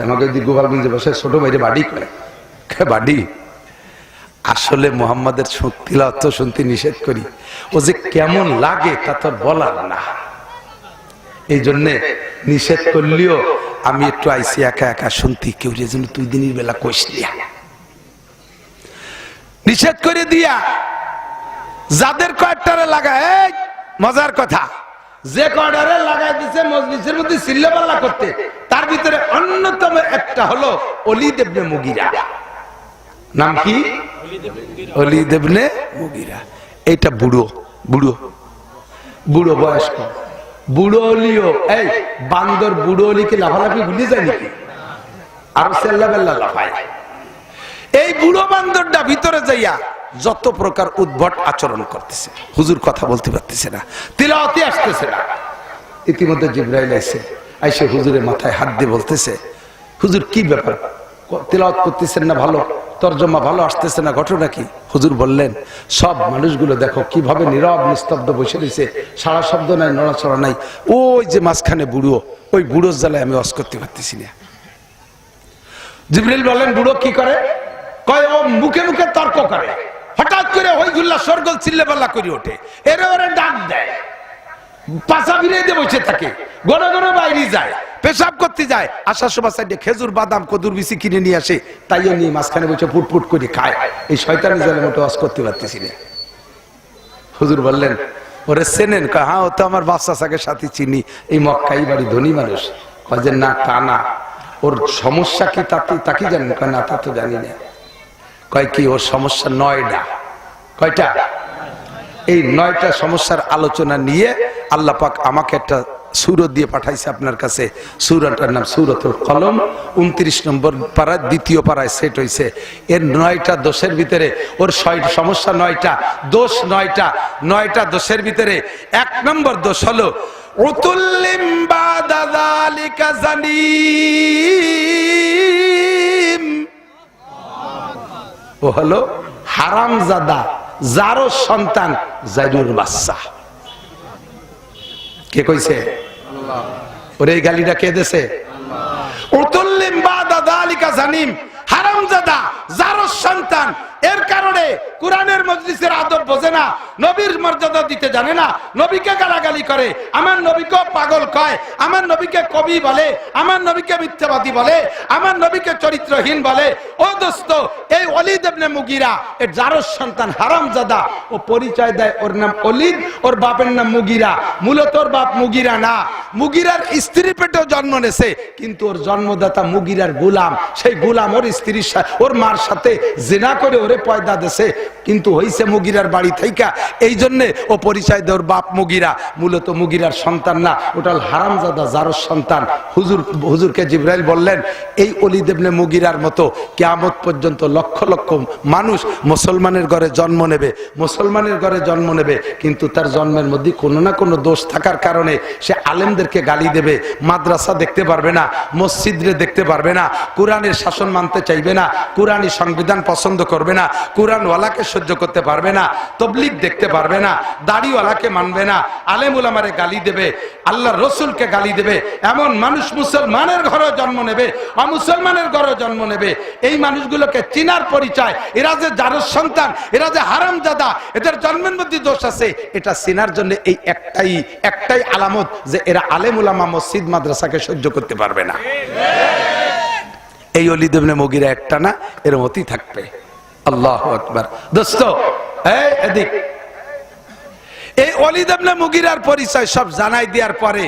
আমাকে যদি গোপালগঞ্জে বসে ছোট ভাইরে বাড়ি কয় বাড়ি। আসলে মোহাম্মদের তিলাওয়াত শুনতে নিষেধ করি, ও যে কেমন লাগে তা তো বলার না। এই জন্যে নিষেধ করলেও আমি একটু আইসি একা একা শুনতে, কেউ যেন তুই দিনের বেলা কইস নিষেধ করে দিয়া যাদের কয়েকটারে লাগায়। মজার কথা, যে কয়টারে লাগাই দিচ্ছে মজলিসের মধ্যে চিল্লাপাল্লা করতে, তার ভিতরে অন্যতম একটা হলো ওলীদ ইবনে মুগীরা। নাম কি? ওলীদ ইবনে মুগীরা। এইটা বুড়ো বুড়ো বুড়ো বয়স্ক বুড়ো অলিও। এই বান্দর বুড়ো অলিকে লাফালাফি ভুলে যায় নাকি? আরো সেল্লা বেল্লা লাফায়। এই বুড়ো বান্দরটা ভিতরে যাইয়া যত প্রকার উদ্ভট আচরণ করতেছে, হুজুর কথা বলতে পারতেছে না, তিলাওয়াতে আসতেছে না। ইতিমধ্যে জিবরাইল আইসে হুজুরের মাথায় হাত দিয়ে বলতেছে, হুজুর কি ব্যাপার, তিলাওয়াত করতেছেন না, ভালো তরজমা ভালো আসতেছে না, ঘটনা কি? হুজুর বললেন, সব মানুষগুলো দেখো কিভাবে নীরব নিস্তব্ধ বসে রয়েছে, সারা শব্দ নাই, নড়াচড়া নাই। ওই যে মাঝখানে বুড়ো, ওই বুড়োর জ্বালায় আমি ওয়াজ করতে পারতেছি না। জিবরাইল বললেন, বুড়ো কি করে? কয় ও মুখে মুখে তর্ক করে, হঠাৎ করে হইজুল্লাহ সরগোল চিল্লাপাল্লা করে ওঠে, এরে ওরে ডাক দেয়, পাশা ফিরিয়ে দিয়ে বসে থাকে, ঘন ঘন বাইরে যায়, পেশাব করতে যায়, আসার সময় সাইডে খেজুর বাদাম কদুর বিচি কিনে নিয়ে আসে, তাইও নিয়ে মাঝখানে বসে ফুটফুট করে খায়। এই শয়তানি জালে মোটে ওয়াজ করতে পারতেছি না। হুজুর বললেন, ওরে চেনেন? কয় হ্যাঁ, ও তো আমার বাচ্চা সাকের সাথে চিনি, এই মক্কাই বাড়ি, ধনী মানুষ। কয় যে না, তা না, ওর সমস্যা কি তাকে জানেন? কয় না, তা তো জানি না। কয় কি? ওর সমস্যা 9টা। কয়টা? এই 9টা সমস্যার আলোচনা নিয়ে আল্লাহ পাক আমাকে একটা সূরা দিয়ে পাঠাইছে আপনার কাছে। সূরাটার নাম সূরাতুল কলম। 29 নম্বর পারায়, দ্বিতীয় পারায় সেট হইছে। এর 9টা দোষের ভিতরে ওর সমস্যা 9টা, দোষ 9টা। 9টা দোষের ভিতরে 1 নম্বর দোষ হলো উতুল্লিম বাদা যালিকা জানিম। ও হলো হারামজাদা, যারও সন্তান জাইরুর বাচ্চা। কে কইছে? ওরে এই গালিটা কে দেছে? উতুল্লিম বাদা যালিকা জানিম, হারামজাদা, যারও সন্তান। এর কারণে কোরআনের মজলিসের আদব বোঝে না, নবীর মর্যাদা দিতে জানে না, নবীকে গালাগালি করে, আমার নবীকে পাগল কয়, আমার নবীকে কবি বলে, আমার নবীকে মিথ্যাবাদী বলে, আমার নবীকে চরিত্রহীন বলে। ও দোস্ত, এই ওলীদ ইবনে মুগীরা এর যারস সন্তান, হারামজাদা। ও পরিচয় দেয় ওর নাম ওলীদ, ওর বাপের নাম মুগীরা। মূলত ওর বাপ মুগীরা না, মুগীরার স্ত্রী পেটেও জন্ম নেছে, কিন্তু ওর জন্মদাতা মুগীরার গোলাম। সেই গোলাম ওর স্ত্রীর ওর মার সাথে জিনা করে ওরে পয়দা দেশে, কিন্তু হইছে মুগীরার বাড়ি থাইকা। এই জন্যে ও পরিচয় দেয় ওর বাপ মুগীরা, মূলত মুগীরার সন্তান না, ওটা হারামজাদা, যারস সন্তান। হুজুরকে জিবরাইল বললেন, এই ওলীদ ইবনে মুগীরার মতো কিয়ামত পর্যন্ত লক্ষ লক্ষ মানুষ মুসলমানের ঘরে জন্ম নেবে, মুসলমানের ঘরে জন্ম নেবে, কিন্তু তার জন্মের মধ্যে কোনো না কোনো দোষ থাকার কারণে সে আলেমদেরকে গালি দেবে, মাদ্রাসা দেখতে পারবে না, মসজিদে দেখতে পারবে না, কোরআনের শাসন মানতে চাইবে না, কোরআনী সংবিধান পছন্দ করবে না, কোরআনওয়ালাকে সহ্য করতে পারবে না, তবলিগ দেখতে পারবে না, দাড়িওয়ালাকে মানবে না, আলেম উলামারে গালি দেবে, আল্লাহর রাসূলকে গালি দেবে। এমন মানুষ মুসলমানের ঘরে জন্ম নেবে, অমুসলমানের ঘরে জন্ম নেবে। এই মানুষগুলোকে চিনার পরিচয়, এরা যে জারস সন্তান, এরা যে হারামজাদা, এদের জন্মের মধ্যে দোষ আছে, এটা চিনার জন্য এই একটাই আলামত যে এরা আলেম উলামা মসজিদ মাদ্রাসাকে সহ্য করতে পারবে না। এই ওলীদ ইবনে মুগীরা একটা না, এর মতই থাকবে। আল্লাহু আকবার। দোস্ত, এদিক এই ওলীদ ইবনে মুগীরার পরিচয় সব জানাই দেওয়ার পরে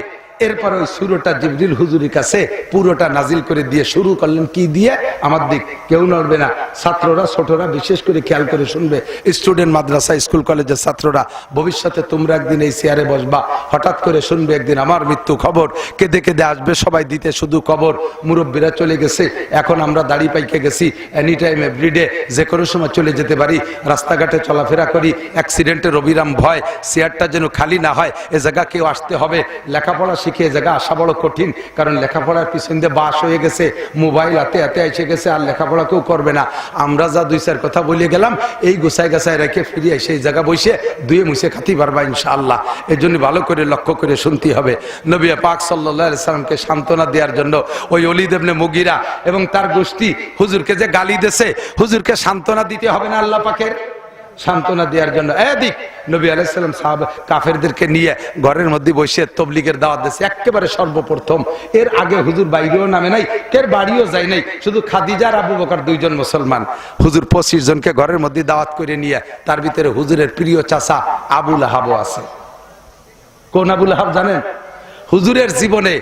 এরপর ওই সূরাটা জিবরিল হুজুরের কাছে পুরোটা নাজিল করে দিয়ে শুরু করলেন কি দিয়ে, আমার দিক কেউ নড়বে না, ছাত্ররা ছোটরা বিশেষ করে খেয়াল করে শুনবে, স্টুডেন্ট মাদ্রাসা স্কুল কলেজের ছাত্ররা, ভবিষ্যতে তোমরা একদিন এই চেয়ারে বসবা, হঠাৎ করে শুনবে একদিন আমার মৃত্যু খবর, কেঁদে কেঁদে আসবে সবাই দিতে শুধু খবর, মুরব্বীরা চলে গেছে, এখন আমরা দাড়ি পাইকে গেছি, এনি টাইম এভরিডে যে কোনো সময় চলে যেতে পারি, রাস্তাঘাটে চলাফেরা করি, অ্যাক্সিডেন্টের অবিরাম ভয়, চেয়ারটা যেন খালি না হয়, এ জায়গা কেউ আসতে হবে, লেখাপড়া শিখে এ জায়গা আসা বড় কঠিন, কারণ লেখাপড়ার পিছন দিয়ে বাস হয়ে গেছে, মোবাইল হাতে হাতে এসে গেছে, আর লেখাপড়া কেউ করবে না, আমরা যা দুই চার কথা বলে গেলাম এই গোছায় গাছায় রেখে ফিরিয়ে সেই জায়গা বসে দুয়ে মুছে খাতি পারবা ইনশাআল্লাহ। এই জন্য ভালো করে লক্ষ্য করে শুনতে হবে। নবী পাক সাল্লাল্লাহু আলাইহি সাল্লামকে সান্ত্বনা দেওয়ার জন্য ওই ওলীদ ইবনে মুগীরা এবং তার গোষ্ঠী হুজুরকে যে গালি দিয়েছে, হুজুরকে সান্ত্বনা দিতে হবে না আল্লাহ পাকের, সান্ত্বনা দেওয়ার জন্য এদিক নবী আলাইহিস সালাম সাহাবা কাফেরদেরকে নিয়ে ঘরের মধ্যে বসে তাবলীগের দাওয়াত দিয়েছে একেবারে সর্বপ্রথম। এর আগে হুজুর বাইরেও নামে নাই, কের বাড়িও যায় নাই, শুধু খাদিজা আর আবু বকর দুইজন মুসলমান। হুজুর 25 জনকে ঘরের মধ্যে দাওয়াত করে নিয়ে, তার ভিতরে হুজুরের প্রিয় চাচা আবু লাহাবও আছে। কোন আবু লাহাব জানেন? হুজুরের জীবনে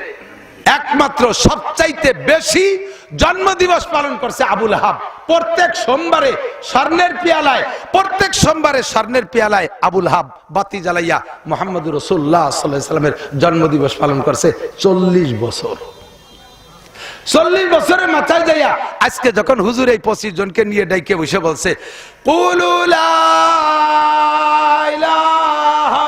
একমাত্র সবচাইতে বেশি জন্মদিবস পালন করছে আবু লাহাব। প্রত্যেক সোমবারে স্বর্ণের পেয়ালায় আবু লাহাব বাতি জ্বালাইয়া মুহাম্মদুর রাসূলুল্লাহ সাল্লাল্লাহু আলাইহি সাল্লামের জন্মদিবস পালন করছে 40 বছর। 40 বছরের মাথায় যাইয়া আজকে যখন হুজুর এই 25 জনকে নিয়ে ডাইকে বসে বলছে কুলু লা ইলাহা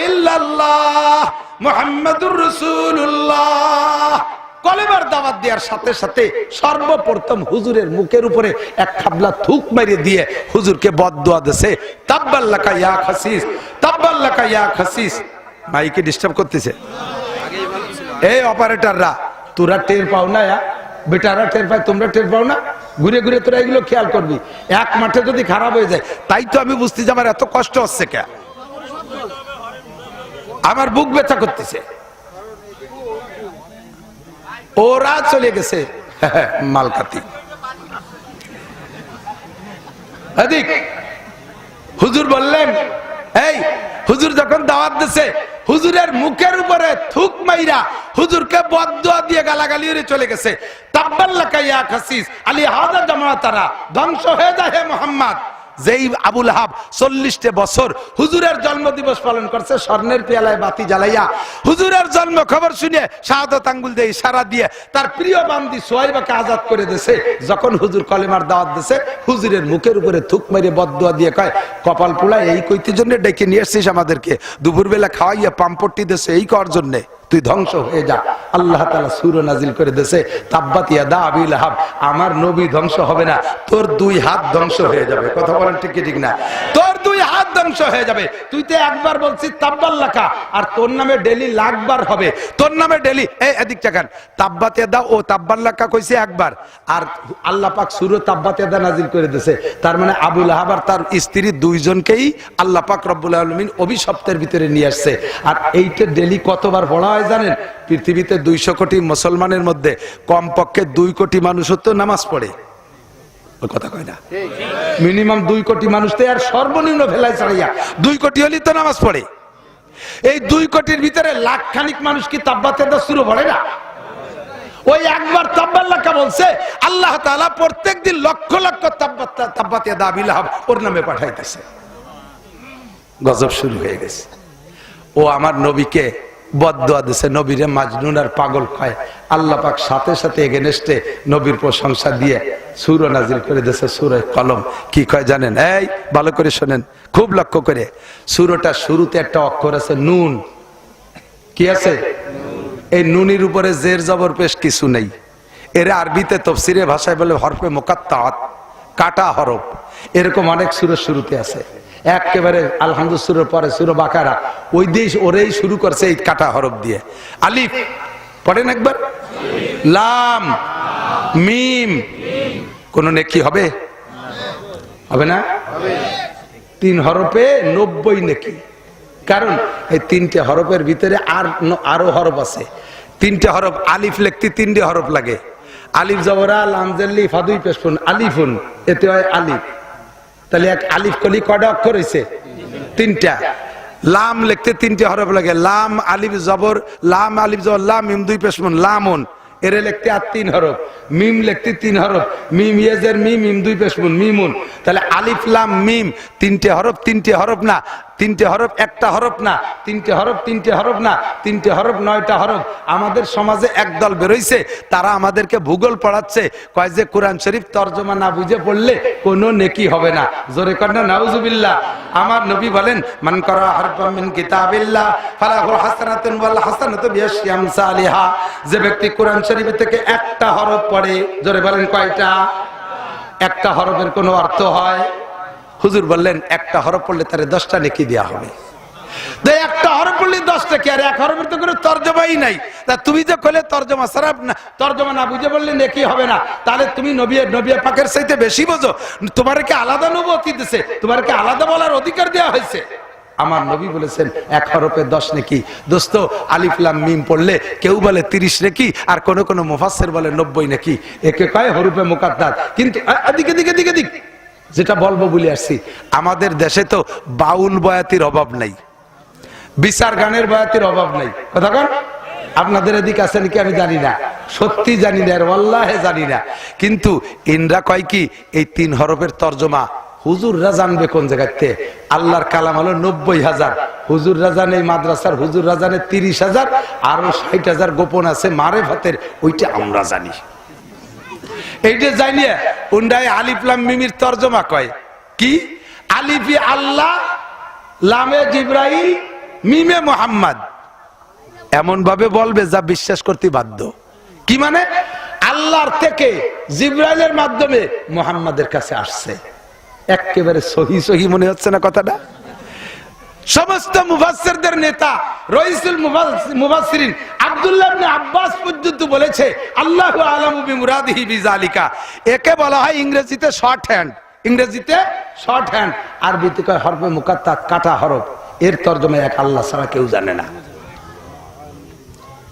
ইল্লাল্লাহ মুহাম্মাদুর রাসূলুল্লাহ, কলেমার দাওয়াত দেওয়ার সাথে সাথে সর্বপ্রথম হুজুরের মুখের উপরে এক খাবলা থুক মেরে দিয়ে হুজুরকে বদদুয়া দিয়েছে, তাব্বাল্লাকা ইয়া খাসিস, তাব্বাল্লাকা ইয়া খাসিস। মাইকে ডিস্টার্ব করতেছে, এই অপারেটররা তোরা টের পাও না, বেটারা টের পায়, তোমরা টের পাও না, ঘুরে ঘুরে তোরা এগুলো খেয়াল করবি। এক মাঠে যদি খারাপ হয়ে যায়, তাই তো আমি বুঝতে যে আমার এত কষ্ট হচ্ছে, কে আমার বুক ব্যথা করতেছে। ওরা চলে গেছে মালকাতি। হুজুর বললেন, এই হুজুর যখন দাওয়াত দিছে, হুজুরের মুখের উপরে থুক মাইরা হুজুরকে বদদুয়া দিয়ে গালাগালি করে চলে গেছে। তাব্বাল্লাকা ইয়া খাসিস আলী হাযা জামাতারা, ধ্বংস হয়ে যায় হে মুহাম্মদ। যেই আবু লাহাব 40 বছর হুজুরের জন্মদিবস পালন করছে স্বর্ণের পেয়ালায় বাতি জ্বালাইয়া, হুজুরের জন্ম খবর শুনে শাহাদাত আঙ্গুল দিয়ে ইশারা দিয়ে তার প্রিয় বান্দি সুহাইবাকে আজাদ করে দিয়েছে। যখন হুজুর কলেমার দাওয়াত দিয়েছে, হুজুরের মুখের উপরে থুক মেরে বদদুয়া দিয়ে কয়, কপাল পোড়া, এই কইতে জন্য ডেকে নিয়ে এসেছিস আমাদেরকে, দুপুরবেলা খাওয়াইয়া পাম্পট্টি দিয়েছে এই কর জন্যে, তুই ধ্বংস হয়ে যা। আল্লাহ তাআলা সূরা নাজিল করে দিয়েছে, তাব্বাত ইয়াদা আবি লাহাব, আমার নবী ধ্বংস হবে না, তোর 2 হাত ধ্বংস হয়ে যাবে। কথা বলেন ঠিক কি ঠিক না? তোর 2 হাত ধ্বংস হয়ে যাবে। তুই তো একবার বলছিস তাব্বাল্লাকা, আর তোর নামে ডেলি লাখবার হবে, তোর নামে ডেলি। এই এদিক তাকান, তাব্বাত ইয়াদা ও তাব্বাল্লাকা কইছে একবার, আর আল্লাহ পাক সূরা তাব্বাত ইয়াদা নাজিল করে দিয়েছে। তার মানে আবু লাহাব আর তার স্ত্রী দুইজনকেই আল্লাহ পাক রব্বুল আলামিন অভিশপ্তের ভিতরে নিয়ে আসছে। আর এইটা ডেলি কতবার পড়া হয় জানেন? পৃথিবীতে 200 কোটি মুসলমানের মধ্যে কমপক্ষে 2 কোটি মানুষ তো নামাজ পড়ে, কথা কয় না, মিনিমাম 2 কোটি মানুষ তো, আর সর্বনিম্ন ফেলায় ছাড়াইয়া 2 কোটি হলেই তো নামাজ পড়ে। এই 2 কোটির ভিতরে লাখখানিক মানুষ কি তাব্বাত ইয়াদা শুরু পড়ে না? ওই একবার তাব্বাল্লাকা বলছে, আল্লাহ তাআলা প্রত্যেকদিন লক্ষ লক্ষ তাব্বাত ইয়াদা আবি লাহাব ওর নামে পাঠাইতেছে। গজব শুরু হয়ে গেছে। ও আমার নবীকে বদদুয়া দিছে, নবীরে মাজনুন আর পাগল কয়। আল্লাহ পাক সাথে সাথে এগেনস্টে নবীর প্রশংসা দিয়ে সূরা নাজিল করে দিয়েছে, সূরা কলম। কি কয় জানেন? এই ভালো করে শুনেন, খুব লক্ষ্য করে। সূরাটা শুরুতে একটা অক্ষর আছে নুন। কি আছে? এই নুনের উপরে জের জবর পেশ কিছু নেই। এর আরবিতে তফসিরে ভাষায় বলে হরফে মুকাত্তাআত, কাটা হরফ। এরকম অনেক সূরা শুরুতে আছে। একেবারে আলহামদুলিল্লাহ সূরার পরে সূরা বাকারা, ওই দেশ ওরেই শুরু করছে এই কাটা হরফ দিয়ে। আলিফ পড়েন একবার, লাম মিম, কোন নেকি হবে? হবে না? 3 হরফে 90 নেকি। কারণ এই 3টে হরফের ভিতরে আরো হরফ আছে। 3টে হরফ, আলিফ লিখতে 3টে হরফ লাগে। আলিফ জবরা লাম জাল্লি ফাদুই পেশফুন, আলিফুন, এতে হয় আলিফ। তাহলে এক আলিফ কলি কয়টা অক্ষর হইছে? 3টা। লাম লিখতে 3টে হরফ লাগে, লাম আলিফ জবর, লাম আলিফ জবর লাম মিম 2 পেশ নুন লামুন, এর লিখতে আর 3 হরফ, মিম লিখতে 3 হরফ, মিম ইয়েজের মিম মিম 2 পেশ নুন মিমুন। তাহলে আলিফ লাম মিম 3টে হরফ, 3টে হরফ না, 3টে হরফ একটা হরফ না, 3টে হরফ 3টে হরফ না, 3টে হরফ 9টা হরফ। আমাদের সমাজে একদল বেরোইছে, তারা আমাদেরকে ভূগোল পড়াচ্ছে, কয় যে কোরআন শরীফ তরজমা না বুঝে পড়লে কোনো নেকি হবে না। জোরে কর না নাউজুবিল্লাহ। আমার নবী বলেন, মান করা হারফাম মিন কিতাবিল্লাহ ফালাহু হাসানাতুন ওয়াল হাসানাতু বিআশরি আমসালিহা। যে ব্যক্তি কোরআন শরীফ থেকে একটা হরফ পড়ে, জোরে বলেন কয়টা? একটা হরফের কোনো অর্থ হয়? হুজুর বললেন একটা হরফ পড়লে তারে 10টা নেকি দেয়া হবে। একটা হরফ পড়লে 10টা কি? আর এক হরফের তো কোনো তরজমাই নাই। তা তুমি যে কইলে তরজমা ছাড়া না, তরজমা না বুঝে বললে নেকি হবে না, তাহলে তুমি নবী পাকের চাইতে বেশি বোঝো। তোমারকে আলাদা নবুয়ত দিতেছে, তোমারকে আলাদা বলার অধিকার দেওয়া হয়েছে। আমার নবী বলেছেন এক হরফে 10 নেকি। দোস্ত, আলিফ লাম মিম পড়লে কেউ বলে 30 নেকি, আর কোন কোন মুফাসসির বলে 90 নেকি। একে কয় হরফে মুকাদ্দার। কিন্তু দিকে যেটা বলবো বলে আসছি, আমাদের দেশে তো বাউল বয়াতির অভাব নাই, বিচার গানের বয়াতির অভাব নাই। কথা কন? আপনাদের এদিকে আছে নাকি আমি জানি না, সত্যি জানি না, আর ওয়াল্লাহে জানি না। কিন্তু ইনরা কয় কি এই 3 হরফের তরজমা হুজুররা জানবে কোন জায়গাতে? আল্লাহর কালাম হলো 90,000, হুজুররা জানে, মাদ্রাসার হুজুররা জানে 30,000, আরো 60,000 গোপন আছে মারেফাতের, ওইটা আমরা জানি। এইটা জানিয়ে উন্ডায় আলিফ লাম মিমির তরজমা কয় কি? আলিফে আল্লাহ, লামে জিব্রাইল, মিমে মুহাম্মদ। এমন ভাবে বলবে যা বিশ্বাস করতে বাধ্য। কি মানে? আল্লাহর থেকে জিব্রাইলের মাধ্যমে মুহাম্মাদের কাছে আসছে। একেবারে সহি সহি মনে হচ্ছে না কথাটা? সমস্ত মুফাসসিরদের নেতা রাইসুল মুফাসসিরিন আব্দুল্লাহ ইবনে আব্বাস পর্যন্ত বলেছে আল্লাহু আলামু বিমুরাদিহি বিযালিকা। একে বলা হয় ইংরেজিতে শর্ট হ্যান্ড, ইংরেজিতে শর্ট হ্যান্ড, আরবিতে কয় হরফে মুকাত্তাত, কাটা হরফ। এর তরজমা এক আল্লাহ ছাড়া কেউ জানে না।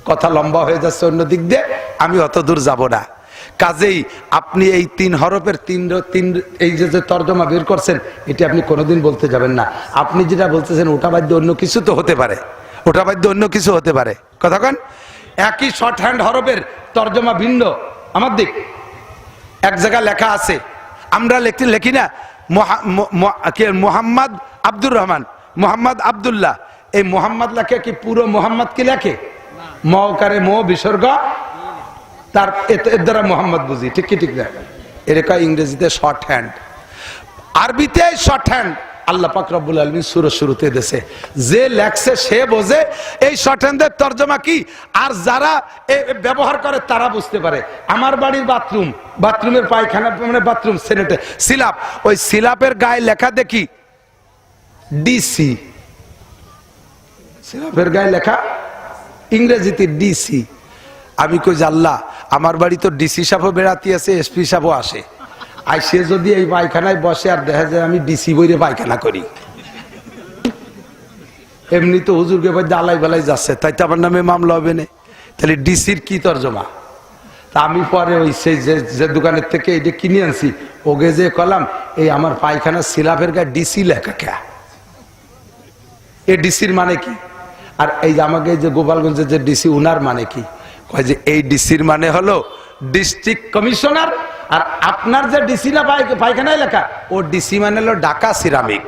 কথা লম্বা হয়ে যাচ্ছে অন্য দিক দিয়ে, আমি অত দূর যাব না। কাজেই আপনি এই 3 হরফের তিন এই যে তরজমা বের করছেন, এটা আপনি কোনোদিন বলতে যাবেন না। আপনি যেটা বলতেছেন ওটা বাধ্য অন্য কিছু তো হতে পারে, ওটা বাধ্য অন্য কিছু হতে পারে। কথা কন? একই শর্ট হ্যান্ড হরফের তরজমা ভিন্ন। আমার দিক এক জায়গায় লেখা আছে, আমরা লিখি না মোহাম্মদ আব্দুর রহমান, মোহাম্মদ আব্দুল্লাহ। এই মোহাম্মদ লেখে কি পুরো মোহাম্মদ কি লেখে? মকারে মো বিসর্গ, তার এর দ্বারা মোহাম্মদ বুঝি। ঠিক কি ঠিক না? এরকম ইংরেজিতে শর্ট হ্যান্ড, আরবিতে শর্ট হ্যান্ড। আল্লাহ পাক রব্বুল আলামিন সূরা শুরুতে দেশে যে লেখছে সে বোঝে এই শর্ট হ্যান্ডের তরজমা কি, আর যারা ব্যবহার করে তারা বুঝতে পারে। আমার বাড়ির বাথরুম, বাথরুমের পায়খানা মানে বাথরুম সেনেটে সিলাপ, ওই সিলাপের গায়ে লেখা দেখি ডিসি, সিলাপের গায়ে লেখা ইংরেজিতে ডিসি। আমি কই যে আল্লাহ, আমার বাড়ি তো ডিসি সাহেবও বেড়াতে আছে, এসপি সাহেবও আসে, আইসে যদি এই পায়খানায় বসে আর দেখা যায় আমি ডিসি বইরে পায়খানা করি, এমনি তো হুজুরকে দালাই বেলাই যাচ্ছে, তাই তো আমার নামে মামলা হবে না। তাহলে ডিসির কি তরজমা? তা আমি পরে ওই সেই যে দোকানের থেকে এটা কিনে আনছি, ওকে যে কলাম এই আমার পায়খানার সিলাপের গায়ে ডিসি লেখা কে, এ ডিসির মানে কি? আর এই আমাকে যে গোপালগঞ্জের যে ডিসি উনার মানে কি? কয় যে এই ডিসির মানে হলো ডিস্ট্রিক্ট কমিশনার, আর আপনার যে ডিসি না পায়খানায় লেখা, ও ডিসি মানে হলো Dhaka ceramic,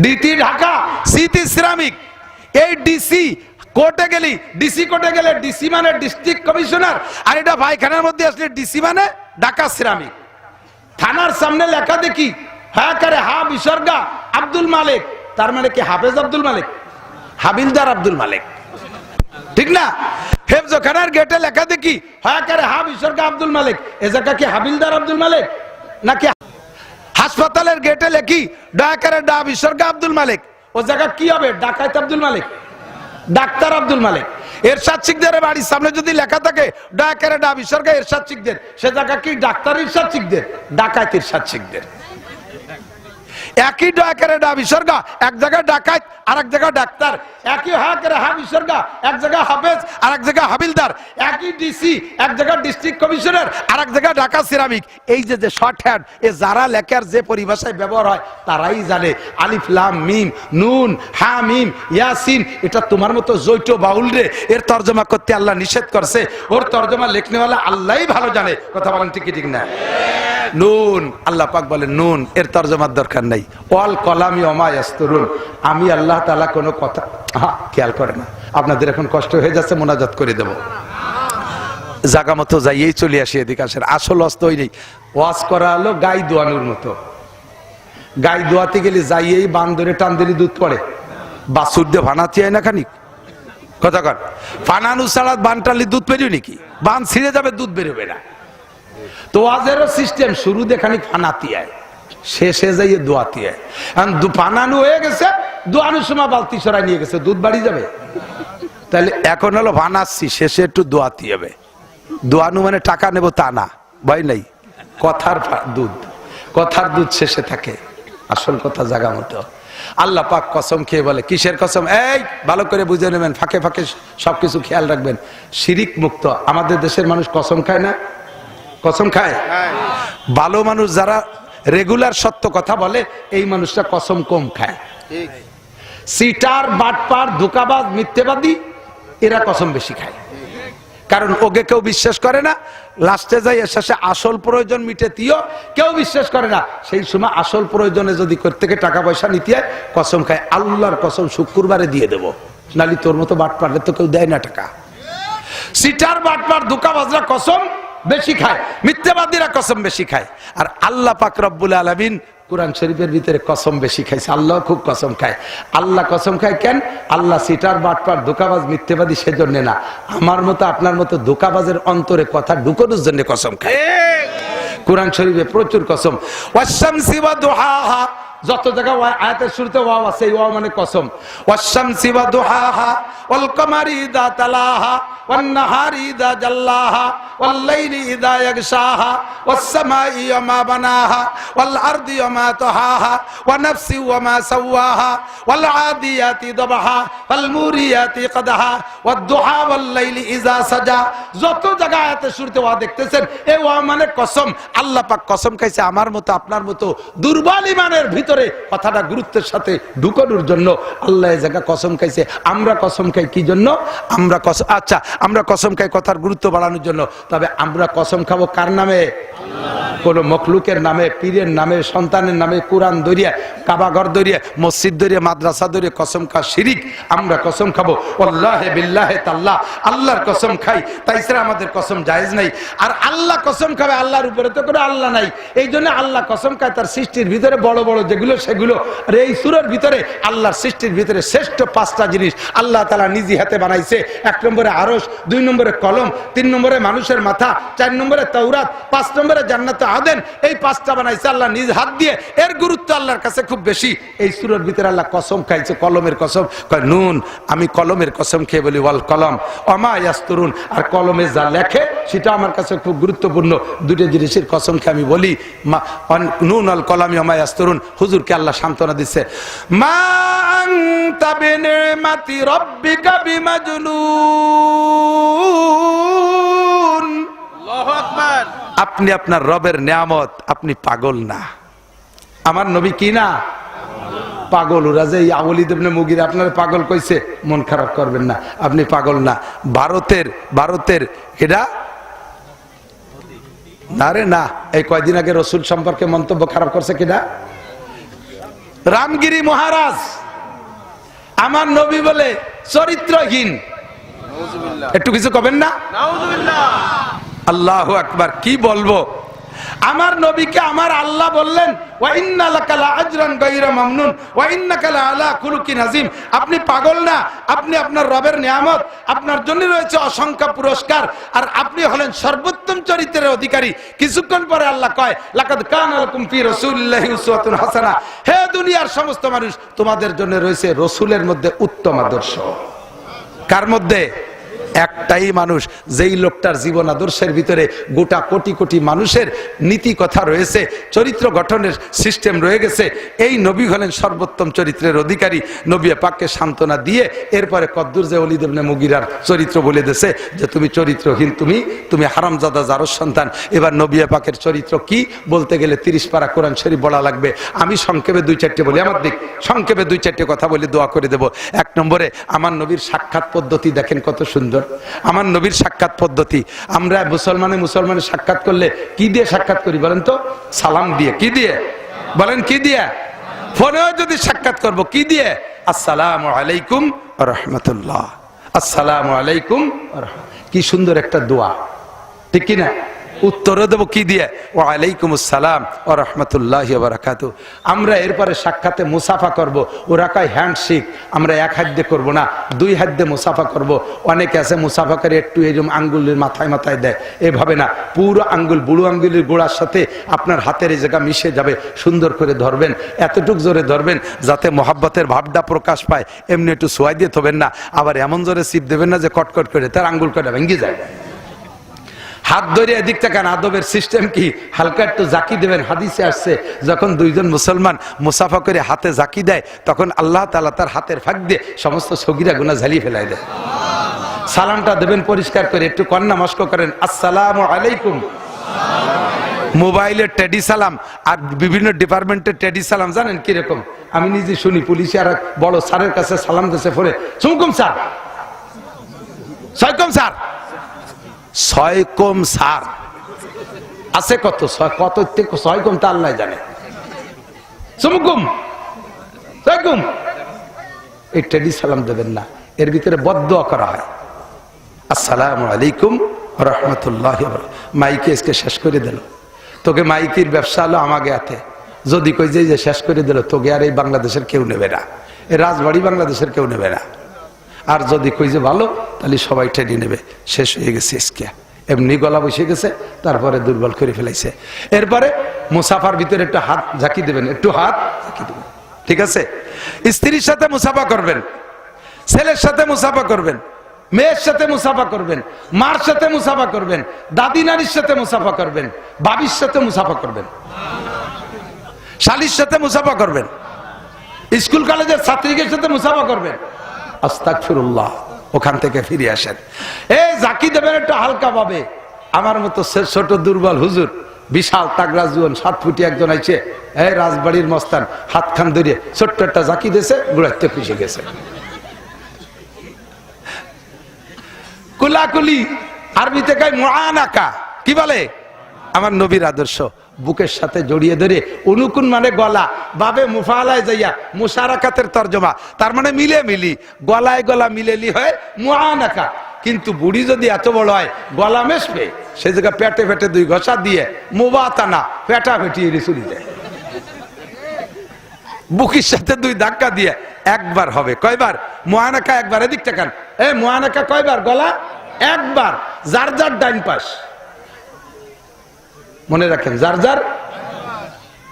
DT Dhaka, city ceramic. এই ডিসি কোর্টে গেলি, ডিসি কোর্টে গেলে ডিসি মানে ডিস্ট্রিক্ট কমিশনার, আর এটা পায়খানার মধ্যে আসলে ডিসি মানে ঢাকা সিরামিক। থানার সামনে লেখা দেখি হ্যাঁ করে হা বিসর্গা আব্দুল মালিক, তার মানে কি হাফেজ আব্দুল মালিক, হাবিলদার আব্দুল মালিক, ঠিক না? হেফজখানার গেটে লেখা দেখি হ্যাঁ করে হা বিসর্গা আব্দুল মালিক, এ জায়গা কি হাবিলদার আব্দুল মালিক নাকি? হাসপাতালের গেটে লেখি দয়া করে ডা বিসর্গা আব্দুল মালিক, ও জায়গা কি হবে? ডাকাত আব্দুল মালিক, ডাক্তার আব্দুল মালিক। এরশাদ শিকদার বাড়ির সামনে যদি লেখা থাকে দয়া করে ডা বিসর্গা এরশাদ শিকদার, সে জায়গা কি ডাক্তার ইরশাদ শিকদার, ডাকাত ইরশাদ শিকদার। একই দয়া করে ডা বিসর্গা, এক জায়গায় ডাকাত আর এক জায়গায় ডাক্তার। একই হাকের হাবিসরগা, এক জায়গায় হাফেজ আর এক জায়গায় হাবিলদার, একই ডিসি এক জায়গায় ডিস্ট্রিক্ট কমিশনার আর এক জায়গায় ঢাকা সিরামিক। এই যে শর্ট হ্যান্ড, এ যারা লেখার যে পরিভাষায় ব্যবহার হয় তারাই জানে। আলিফ লাম মিম নুন হা মিম ইয়াসিন, এটা তোমার মতো জৈট বাউল রে এর তর্জমা করতে আল্লাহ নিষেধ করছে। ওর তর্জমা লিখনেওয়ালা আল্লাহই ভালো জানে। কথা বলেন ঠিক ঠিক না? নুন, আল্লাহ পাক বলেন নুন, এর তর্জমার দরকার নাই। ওয়াল কলামি ওমা ইয়াসতুরুন, আমি আল্লাহ তাআলা কোনো কথা খেয়াল করে না। আপনাদের এখন কষ্ট হয়ে যাচ্ছে, মোনাজাত করে দেব। জাগা মতো যাইয়েই চলে আসি, এদিকে আসেন। আসল অস্ত ওই নেই, ওয়াজ করা হলো গাই দোয়ানোর মতো। গাই দোয়াতে গেলে যাইয়েই বান্দরে টান দিলে দুধ পড়ে, বাছুর দিয়ে ভানাতে হয় না খানিক। কথা কর, ফানানু ছাড়া বান টানলে দুধ বেরোয় নাকি? বান ছিঁড়ে যাবে, দুধ বেরোবে না। তো ওয়াজেরও সিস্টেম, শুরু দিয়ে খানিক ফানাতি হয়, শেষে যাইয়ে দোয়াতি হয়। ফানানু হয়ে গেছে, দোয়ানোর সময় বালতি সরাই নিয়ে গেছে, দুধ বাড়ি যাবে। তাহলে এখন হলো ভানাচ্ছি, শেষে একটু দোয়াতি হবে। দোয়ানু মানে টাকা নেব তা না, ভয় নাই। কথার দুধ, কথার দুধ শেষে থাকে, আসল কথা জাগা মতো। আল্লাহ পাক কসম খেয়ে বলে, কিসের কসম? এই ভালো করে বুঝে নেবেন, ফাঁকে ফাঁকে সবকিছু খেয়াল রাখবেন। শিরিক মুক্ত। আমাদের দেশের মানুষ কসম খায় না? কসম খায়? ভালো মানুষ যারা রেগুলার সত্য কথা বলে, এই মানুষটা কসম কম খায়। সিটার, বাটপার, ধোঁকাবাজ, মিথ্যেবাদী এরা কসম বেশি খায়। কারণ ওকে কেউ বিশ্বাস করে না, লাস্টে যাই শেষে আসল প্রয়োজন মিটেতিও কেউ বিশ্বাস করে না। সেই সময় আসল প্রয়োজনে যদি করতে টাকা পয়সা নিতে হয়, কসম খায়। আল্লাহর কসম শুক্রবারে দিয়ে দেবো, নালি তোর মতো বাটপারলে তো কেউ দেয় না টাকা। সিটার, বাটপার, ধোঁকাবাজরা কসম বেশি খায়, মিথ্যাবাদীরা কসম বেশি খায়। আর আল্লাহ পাক রব্বুল আলামিন কুরআন শরীফের ভিতরে কসম বেশি খাইছে। আল্লাহ খুব কসম খায়। আল্লাহ কসম খায় কেন? আল্লাহ সিটার, বাটপার, ধোঁকাবাজ, মিথ্যাবাদী সেজন্য না, আমার মতো আপনার মতো ধোঁকাবাজের অন্তরে কথা ঢুকানোর জন্য কসম খায়। কুরআন শরীফে প্রচুর কসম। ওয়াশ-শামসি ওয়া দুহাহা, যত জায়গা আয়াতের শুরুতে ওয়াও আছে, এই ওয়াও মানে কসম। ওয়াশ-শামসি ওয়া দুহাহা ওয়াল কমারি ইযা তালাহা ওয়ান নাহারি ইযা জাল্লাহা ওয়াল লাইলি ইযা ইয়াগশাহা ওয়াস সামাই ওয়া মা বানাহা ওয়াল আরদি ওয়া মা তাহাহা ওয়া নাফসি ওয়া মা সাওয়াহা ওয়াল আদিয়াতি দাবহা ওয়াল মুরিয়াতি কদহা ওয়াদ দুহা ওয়াল লাইলি ইযা সাজা। যত জায়গা আয়াতের শুরুতে ওয়া দেখতেছেন, এই ওয়া মানে কসম। আল্লাহ পাক কসম খাইছে আমার মতো আপনার মতো দুর্বল ইমানের ভিতরে কথাটা গুরুত্বের সাথে ঢুকানোর জন্য আল্লাহ এই জায়গা কসম খাইছে। আমরা কসম খাই কি জন্য? আমরা কসম, আচ্ছা আমরা কসম খাই কথার গুরুত্ব বাড়ানোর জন্য। তবে আমরা কসম খাবো কার নামে? কোন মখলুকের নামে, পীরের নামে, সন্তানের নামে, কোরআন দরিয়া, কাবাঘর দরিয়া, মসজিদ দরিয়া, মাদ্রাসা দরিয়া কসম খা শিরিক। আমরা কসম খাবো আল্লাহে বিল্লাহে তাল্লাহ, আল্লাহর কসম খাই, তাই ছাড়া আমাদের কসম জায়েজ নাই। আর আল্লাহ কসম খাবে, আল্লাহর উপরে তো কোনো আল্লাহ নাই। এই জন্য আল্লাহ কসম খায় তার সৃষ্টির ভিতরে বড় বড় যেগুলো সেগুলো। আর এই সূরার ভিতরে আল্লাহর সৃষ্টির ভিতরে শ্রেষ্ঠ 5টা জিনিস আল্লাহ তাআলা নিজে হাতে বানাইছে। 1 নম্বরে আরশ, 2 নম্বরে কলম, 3 নম্বরে মানুষের মাথা, 4 নম্বরে তাওরাত, 5 নম্বরে জান্নাতে আদেন। এই 5টা বানাইছে আল্লাহ নিজ হাত দিয়ে। এর গুরুত্ব আল্লাহর কাছে খুব বেশি। এই সূরার ভিতরে আল্লাহ কসম খাইছে কলমের কসম। কয় নুন, আমি কলমের কসম খেয়ে বলি ওয়াল কলম ওমা ইয়াসতুরুন, আর কলমে যা লেখে সেটা আমার কাছে খুব গুরুত্বপূর্ণ। 2টা জিনিসের কসম খেয়ে আমি বলি নুন আল কলামি ওমা ইয়াসতুরুন। হুজুরকে আল্লাহ সান্ত্বনা দিচ্ছে, মা আনতা বিনিমাতি রাব্বিকা বিমাজনুন। আল্লাহু আকবার। আপনি আপনার রবের নিয়ামত, আপনি পাগল না। আমার নবী কি না? পাগল। ওরা যে আওয়ালিদ ইবনে মুগিরা আপনারা পাগল কইছে, মন খারাপ করবেন না, আপনি পাগল না। ভারতের এটা না রে না, এই কয়দিন আগে রসুল সম্পর্কে মন্তব্য খারাপ করছে কিনা? রামগিরি মহারাজ আমার নবী বলে চরিত্রহীন। একটু কিছু কবেন না? আল্লাহু আকবার। কি বলবো? আমার নবীকে আমার আল্লাহ বললেন ওয়া ইন্না লাকা লাআজরান গায়রা মামনুন ওয়া ইন্নাকা লাআলা খুলুকিন আযীম। আপনি পাগল না, আপনি আপনার রবের নিয়ামত, আপনার জন্য রয়েছে অসংখ্য পুরস্কার, আর আপনি হলেন সর্বোত্তম চরিত্রের অধিকারী। কিছুক্ষণ পরে আল্লাহ কয় লাকাদ কানা লাকুম ফি রাসূলিল্লাহি উসওয়াতুন হাসানাহ। হে দুনিয়ার সমস্ত মানুষ, তোমাদের জন্য রয়েছে রাসূলের মধ্যে উত্তম আদর্শ। কার মধ্যে? একটাই মানুষ, যেই লোকটার জীবন আদর্শের ভিতরে গোটা কোটি কোটি মানুষের নীতি কথা রয়েছে, চরিত্র গঠনের সিস্টেম রয়ে গেছে। এই নবী হলেন সর্বোত্তম চরিত্রের অধিকারী। নবী পাককে সান্ত্বনা দিয়ে এরপরে কদ্দুর যে ওলীদ ইবনে মুগীরার চরিত্র বলে দিয়েছে যে তুমি চরিত্রহীন, তুমি হারামজাদা জারজ সন্তান। এবার নবী পাকের চরিত্র কি বলতে গেলে 30 পারা কোরআন শরীফ বলা লাগবে। আমি সংক্ষেপে 2-4টে বলি, আমার দিক সংক্ষেপে 2-4টে কথা বলে দোয়া করে দেব। 1 নম্বরে আমার নবীর সাক্ষাৎ পদ্ধতি দেখেন কত সুন্দর। আমার নবীর সাক্ষাৎ পদ্ধতি, আমরা মুসলমানের সাক্ষাৎ করলে কি দিয়ে সাক্ষাৎ করি বলেন তো? সালাম দিয়ে। কি দিয়ে বলেন? কি দিয়ে? ফোনেও যদি সাক্ষাৎ করব কি দিয়ে? আসসালামু আলাইকুম ওয়া রাহমাতুল্লাহ, আসসালামু আলাইকুম। কি সুন্দর একটা দোয়া, ঠিক কি না? উত্তরও দেবো কি দিয়ে? ওয়া আলাইকুম আসসালাম ওয়া রাহমাতুল্লাহি ওয়া বারাকাতুহু। আমরা এরপরে সাক্ষাতে মুসাফা করব। ওরা কয় হ্যান্ডশেক, আমরা 1 হাত দিয়ে করবো না, 2 হাত দিয়ে মুসাফা করব। অনেকে আছে মুসাফা করে একটু এরকম আঙ্গুলের মাথায় দেয়, এভাবে না, পুরো আঙ্গুল বুড়ো আঙ্গুলের গোড়ার সাথে আপনার হাতের এই জায়গা মিশে যাবে। সুন্দর করে ধরবেন, এতটুক জোরে ধরবেন যাতে মহাব্বতের ভাবটা প্রকাশ পায়। এমনি একটু সোয়াই দিয়ে থবেন না, আবার এমন জোরে চিপ দেবেন না যে কটকট করে তার আঙ্গুল কটা ভেঙে যায়। হাত ধরে এদিক তাকান। আদবের সিস্টেম কি? হালকা একটু জাকি দেবেন। হাদিসে আসছে যখন 2 জন মুসলমান মুসাফা করে হাতে জাকি দেয় তখন আল্লাহ তাআলা তার হাতের ফাঁক দিয়ে সমস্ত সগীরা গুনাহ ঝালিয়ে ফেলাই দেয়। সালামটা দেবেন পরিষ্কার করে, একটু কন্না মস্ক করেন, আসসালামু আলাইকুম। মোবাইলের টেডি সালাম আর বিভিন্ন ডিপার্টমেন্টের টেডি সালাম জানেন কিরকম? আমি নিজে শুনি, পুলিশে আর বড় স্যারের কাছে সালাম দিয়েছে, পরে সুমকুম স্যার, সাইকুম স্যার, ছয়কম সার আছে কত? কত থেকে ছয়কম তা আল্লাহ জানে। সুমকুম ছয়কুম, এই টেডি সালাম দেবেন না, এর ভিতরে বদদোয়া করা হয়। আসসালামু আলাইকুম ওয়া রাহমাতুল্লাহি ওয়া বারাকাতুহু। মাইকে আজকে শেষ করে দিল, তোকে মাইকির ব্যবসা হলো আমাকে হাতে। যদি কই যে শেষ করে দিল, তোকে আর এই বাংলাদেশের কেউ নেবে না, এই রাজবাড়ি বাংলাদেশের কেউ নেবে না। আর যদি কই যে ভালো, তাহলে সবাই টেনে নেবে। শেষ হয়ে গেছে ইসকে, এমনি গলা বসে গেছে, তারপরে দুর্বল করে ফেলাইছে। এরপরে মুসাফার ভিতরে একটু হাত ঝাঁকি দেবেন, একটু হাত ঝাঁকি দেবেন, ঠিক আছে? স্ত্রীর সাথে মুসাফা করবেন, ছেলের সাথে মুসাফা করবেন, মেয়ের সাথে মুসাফা করবেন, মার সাথে মুসাফা করবেন, দাদি নারীর সাথে মুসাফা করবেন, বাবির সাথে মুসাফা করবেন, শালির সাথে মুসাফা করবেন, স্কুল কলেজের ছাত্রীদের সাথে মুসাফা করবেন। আস্তাগফিরুল্লাহ, ওখান থেকে ফিরে আসেন। এই জাকি দেবেন একটু হালকা ভাবে। আমার মতো ছোট দুর্বল হুজুর, বিশাল তাগড়া জুয়ান 7 ফুটি একজন আইছে, এই রাজবাড়ির মস্তান, হাত খান ধরে ছোট্ট একটা জাকি দিয়েছে, গুড়াইতে খুশি গেছে। কুলাকুলি আরবিতে কয় মুআনাকা, কি বলে? আমার নবীর আদর্শ বুকের সাথে জড়িয়ে ধরে, অনুকুন মানে গলা, বাবে মুফালায় যাইয়া মুশারাকাতের তরজমা, তার মানে মিলে মিলি, গলায় গলা মিলেলি হয় মুআনাকা। কিন্তু বুড়ি যদি এত বড় হয় গলা মেশবে, সে জায়গা পেটে পেটে 2 ঘষা দিয়ে মুবাতানা, পেটা ফেটিয়ে চুরি যায়। বুকের সাথে 2 ধাক্কা দিয়ে একবার হবে। কয়বার? মুআনাকা একবার। এদিক তাকান, এই মুআনাকা কয়বার? গলা একবার। যার যার ডাইন পাশ মনে রাখেন, যার যার।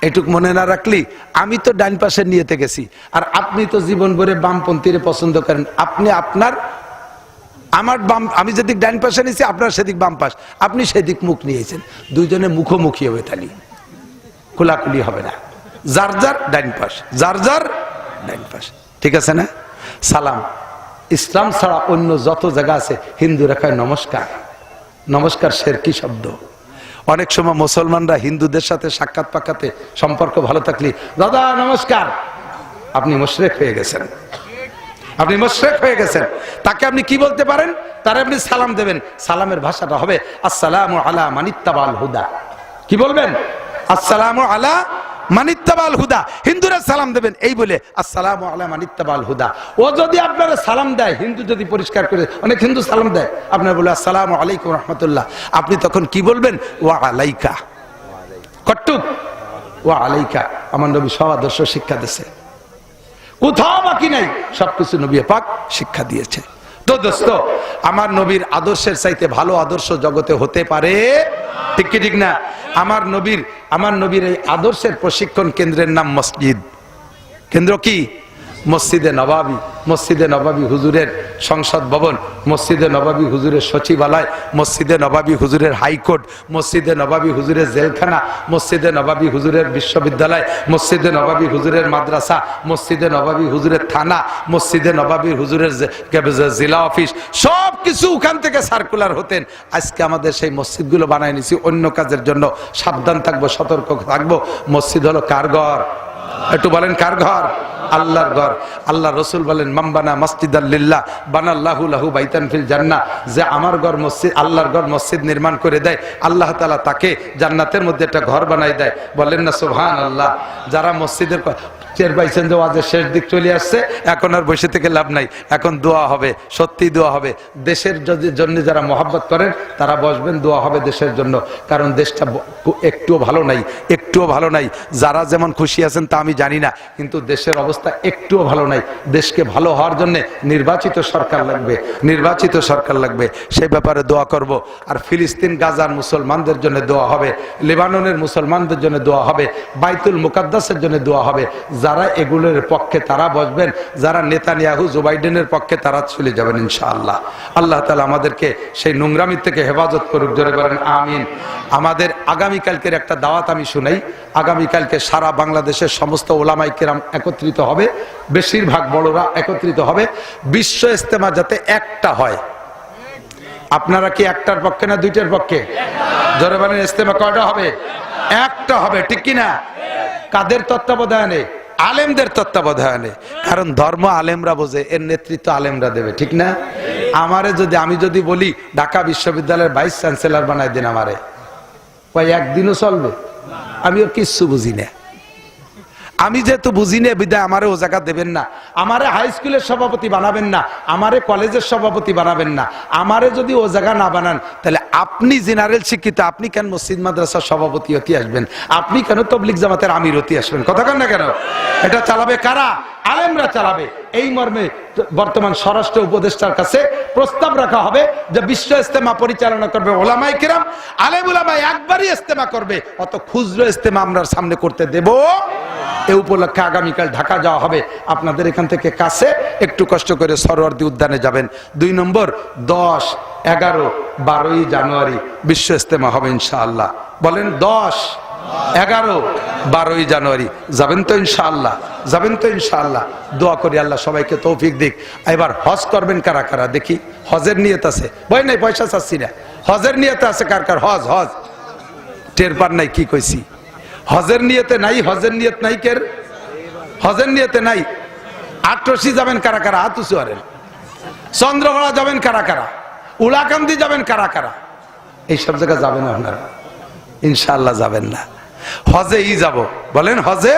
এটুক মনে না রাখলি, আমি তো ডাইন পাশের নিয়েতে গেছি, আর আপনি তো জীবন ভরে বামপন্থীরে পছন্দ করেন। আপনি আপনার, আমার বাম, আমি যেদিক ডাইন পাশে নিয়েছি, আপনার সেদিক বাম পাশ, আপনি সেদিক মুখ নিয়েছেন, 2 জনে মুখোমুখি হবে, তালি খোলাখুলি হবে না। যার যার ডাইন পাশ, যার যার ডাইন পাশ, ঠিক আছে না? সালাম ইসলাম ছাড়া অন্য যত জায়গা আছে হিন্দুরা কয় নমস্কার। নমস্কার শিরকি শব্দ। অনেক সময় মুসলমানরা হিন্দুদের সাথে সাক্ষাৎ পাকাতে সম্পর্ক ভালো থাকলে, দাদা নমস্কার, আপনি মুশরিক হয়ে গেছেন, আপনি মুশরিক হয়ে গেছেন। তাকে আপনি কি বলতে পারেন? তারে আপনি সালাম দেবেন, সালামের ভাষাটা হবে আসসালামু আলা মানিত্তাবাল হুদা। কি বলবেন? আসসালামু আলা মানিত্তাবাল হুদা। হিন্দুরা সালাম দেবেন এই বলে, আসসালামু আলা মানিত্তাবাল হুদা। ও যদি আপনারা সালাম দেয়, হিন্দু যদি পরিষ্কার করে, অনেক হিন্দু সালাম দেয়, আপনারা বলে আসসালামু আলাইকুম রাহমাতুল্লাহ, আপনি তখন কি বলবেন? ওয়া আলাইকা। কট্টুক ওয়া আলাইকা। আমার নবী সব আদর্শ শিক্ষা দিয়েছে, কোথাও বাকি নাই, সবকিছু নবী পাক শিক্ষা দিয়েছে। তো দোস্ত, আমার নবীর আদর্শের চাইতে ভালো আদর্শ জগতে হতে পারে? ঠিক কি ঠিক না? আমার নবীর এই আদর্শের প্রশিক্ষণ কেন্দ্রের নাম মসজিদ। কেন্দ্র কি? মসজিদে নবাবী হুজুরের সংসদ ভবন, মসজিদে নবাবী হুজুরের সচিবালয়, মসজিদে নবাবী হুজুরের হাইকোর্ট, মসজিদে নবাবী হুজুরের জেলখানা, মসজিদে নবাবী হুজুরের বিশ্ববিদ্যালয়, মসজিদে নবাবী হুজুরের মাদ্রাসা, মসজিদে নবাবী হুজুরের থানা, মসজিদে নবাবী হুজুরের জেলা অফিস, সব কিছু ওখান থেকে সার্কুলার হতেন। আজকে আমাদের সেই মসজিদগুলো বানায় নিছি অন্য কাজের জন্য। সাবধান থাকবো, সতর্ক থাকবো। মসজিদ হলো কার ঘর? একটু বলেন কার ঘর? আল্লাহর ঘর। আল্লাহ রসুল বলেন মাম্বানা মসজিদাল লিল্লাহ বানাল্লাহু লাহু বাইতান ফিল জান্নাহ, যে আমার ঘর মসজিদ, আল্লাহর ঘর মসজিদ নির্মাণ করে দেয়, আল্লাহ তাআলা তাকে জান্নাতের মধ্যে একটা ঘর বানাই দেয়। বলেন না সুবহানাল্লাহ। যারা মসজিদের টের পাইছেন যে ওয়াজের শেষ দিক চলে আসছে, এখন আর বসে থেকে লাভ নাই, এখন দোয়া হবে, সত্যি দোয়া হবে। দেশের জন্য যারা মহব্বত করেন তারা বসবেন, দোয়া হবে দেশের জন্য। কারণ দেশটা একটুও ভালো নাই, একটুও ভালো নাই। যারা যেমন খুশি আছেন তা আমি জানি না, কিন্তু দেশের অবস্থা একটুও ভালো নাই। দেশকে ভালো হওয়ার জন্য নির্বাচিত সরকার লাগবে, নির্বাচিত সরকার লাগবে। সেই ব্যাপারে দোয়া করব। আর ফিলিস্তিন গাজার মুসলমানদের জন্য দোয়া হবে, লেবাননের মুসলমানদের জন্য দোয়া হবে, বাইতুল মুকাদ্দাসের জন্য দোয়া হবে। যারা এগুলোর পক্ষে তারা বসবেন, যারা নেতানিয়াহু জো বাইডেনের পক্ষে তারা চলে যাবেন ইনশাআল্লাহ। আল্লাহ তাআলা আমাদেরকে সেই নোংরামি থেকে হেফাজত করুক, জোরে বলেন আমিন। আমাদের আগামীকালকের একটা দাওয়াত আমি শুনাই। আগামীকালকে সারা বাংলাদেশের সমস্ত ওলামায়ে কেরাম একত্রিত হবে, বেশিরভাগ বড়রা একত্রিত হবে। বিশ্ব ইজতেমা যাতে একটা হয়। আপনারা কি একটার পক্ষে না দুইটার পক্ষে? জোরে বলেন ইজতেমা কয়টা হবে? একটা হবে, ঠিক কিনা? কাদের তত্ত্বাবধানে? আলেমদের তত্ত্বাবধানে। কারণ ধর্ম আলেমরা বোঝে, এর নেতৃত্ব আলেমরা দেবে, ঠিক না? আমারে যদি, আমি যদি বলি ঢাকা বিশ্ববিদ্যালয়ের ভাইস চ্যান্সেলর বানাই দিন, আমারে একদিনও চলবে? আমিও কিচ্ছু বুঝি না। আমি যেহেতু বুঝি না বিদায় আমারে ও জায়গা দেবেন না। আমারে হাই স্কুলের সভাপতি বানাবেন না, আমারে কলেজের সভাপতি বানাবেন না। আমারে যদি ও জায়গা না বানান, তাহলে আপনি জেনারেল শিক্ষিত, আপনি কেন মসজিদ মাদ্রাসার সভাপতি হতে আসবেন? আপনি কেন তবলিগ জামাতের আমির হতে আসবেন? কথা কেন না কেন? এটা চালাবে কারা? আলেমরা চালাবে। এই মর্মে বর্তমান স্বরাষ্ট্র উপদেষ্টার কাছে প্রস্তাব রাখা হবে যে বিশ্ব ইজতেমা পরিচালনা করবে ওলামায়ে কেরাম। আলেম ওলামা একবারই ইজতেমা করবে, অত খুচরো ইজতেমা আমরা সামনে করতে দেব। এই উপলক্ষে আগামীকাল ঢাকা যাওয়া হবে। আপনাদের এখান থেকে কাছে, একটু কষ্ট করে সরোয়ার্দী উদ্যানে যাবেন। 2 নম্বর 10, 11, 12 জানুয়ারি বিশ্ব ইজতেমা হবে ইনশাআল্লাহ। বলেন 10, 11, 12 জানুয়ারি যাবেন তো ইনশাআল্লাহ? যাবেন তো ইনশাআল্লাহ? দোয়া করি আল্লাহ সবাইকে তৌফিক দিক। এবার হজ করবেন কারা কারা দেখি? হজের নিয়ত আছে? ভয় নাই, পয়সা চাচ্ছি না। হজের নিয়ত আছে কার কার? হজ হজ টের পার নাই কি কইছি? হজের নিয়তে নাই, হজের নিয়ত নাই কের? হজের নিয়তে নাই। আটরশি যাবেন কারা কারা? হাত উঁচু করেন। চন্দ্রভাড়া যাবেন কারা কারা? উলাকান্দি যাবেন কারা কারা? এইসব জায়গায় যাবেন আপনারা? ইনশাআল্লাহ যাবেন না, হজেই যাব। বলেন হজে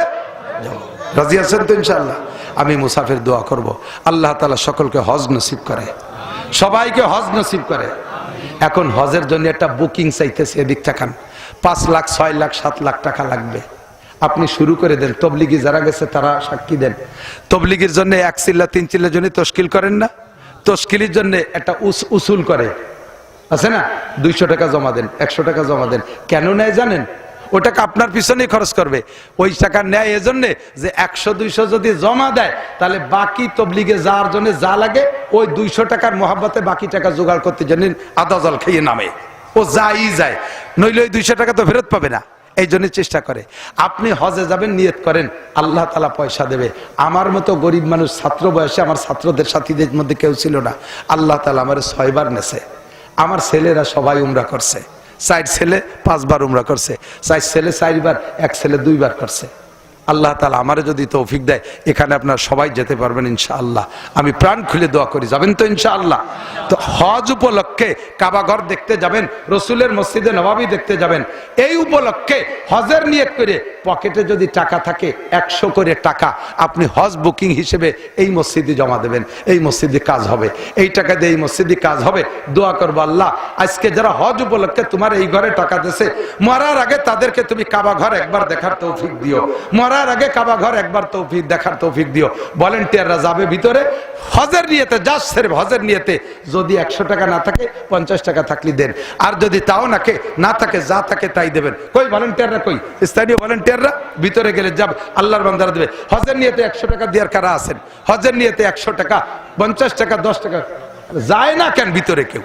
যাব। রাজি আছেন তো ইনশাআল্লাহ? আমি মুসাফির দোয়া করব, আল্লাহ তাআলা সকলকে হজ নসিব করে, সবাইকে হজ নসিব করে। এখন হজের জন্য একটা বুকিং চাইতেছে, এদিক তাকান। 5 লাখ, 6 লাখ, 7 লাখ টাকা লাগবে। আপনি শুরু করে দেন। তবলিগি যারা গেছে তারা সাক্ষী দেন। তবলিগির জন্য 1 চিল্লা 3 চিল্লার জন্য তশকিল করেন না? তশকিলের জন্য একটা উসুল করে, আছে না? 200 টাকা জমা দেন, 100 টাকা জমা দেন। কেন নেয় জানেন? ওই টাকা আপনার পিছনেই খরচ করবে। ওই টাকা নেয় এজন্য যে 100-200 যদি জমা দেয়, তাহলে বাকি তবলিগে যাওয়ার জন্য যা লাগে ওই 200 টাকার মহাব্বতে বাকি টাকা জোগাড় করতে জন্য আদা জল খেয়ে নামে। ও যাই যায়, নইলে ওই 200 টাকা তো ফেরত পাবে না। এই জন্য চেষ্টা করে। আপনি হজে যাবেন, নিয়ত করেন, আল্লাহ তাআলা পয়সা দেবে। আমার মতো গরিব মানুষ, ছাত্র বয়সে আমার ছাত্রদের সাথীদের মধ্যে কেউ ছিল না। আল্লাহ তাআলা আমার 6 বার নেছে। আমার ছেলেরা সবাই উমরা করছে। 4 ছেলে 5 বার উমরা করছে, 4 ছেলে 4 বার, 1 ছেলে 2 বার করছে। আল্লাহ তাআলা আমারে যদি তৌফিক দেয়, এখানে আপনারা সবাই যেতে পারবেন ইনশাআল্লাহ। আমি প্রাণ খুলে দোয়া করি, যাবেন তো ইনশাআল্লাহ? তো হজ উপলক্ষে কাবা ঘর দেখতে যাবেন, রসুলের মসজিদে নবাবী দেখতে যাবেন। এই উপলক্ষে হজের নিয়ত করে পকেটে যদি টাকা থাকে 100 করে টাকা আপনি হজ বুকিং হিসেবে এই মসজিদে জমা দেবেন। এই মসজিদে কাজ হবে, এই টাকা দিয়ে এই মসজিদে কাজ হবে। দোয়া করবো, আল্লাহ আজকে যারা হজ উপলক্ষে তোমার এই ঘরে টাকা দিয়েছে, মরার আগে তাদেরকে তুমি কাবা ঘর একবার দেখার তৌফিক দিও। মরার মরার আগে কাবা ঘর একবার তৌফিক দেখার তৌফিক দিও। ভলেন্টিয়াররা যাবে ভিতরে হজের নিয়তে, জাস্ট সেরফ হজের নিয়তে। যদি 100 টাকা না থাকে 50 টাকা থাকলে দেন, আর যদি তাও না থাকে যা থাকে তাই দেবেন। কই ভলেন্টিয়াররা, কই স্থানীয় ভলেন্টিয়াররা? ভিতরে গেলে যাবে, আল্লাহর বান্দারা দেবে। হজের নিয়তে 100 টাকা দেওয়ার কারা আছেন? হজের নিয়তে 100 টাকা, 50 টাকা, 10 টাকা যায় না কেন ভিতরে? কেউ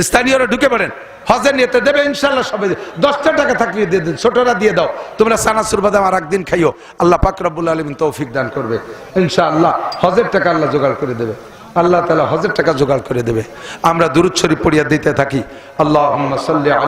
স্থানীয়রা ঢুকে পড়েন, হজের নিয়তে দেবে ইনশাআল্লাহ। সবাই 10টা টাকা থাকলে দিয়ে দেন, ছোটরা দিয়ে দাও। তোমরা সানাসুর বাদাম আর একদিন খাইও, আল্লাহ পাক রব্বুল আলামিন তৌফিক দান করবে ইনশাআল্লাহ। হজের টাকা আল্লাহ জোগাড় করে দেবে, আল্লাহ তাআলা হজের টাকা জোগাড় করে দেবে। আমরা দুরূদ শরীফ পড়িয়া দিতে থাকি। আল্লাহুম্মা সাল্লি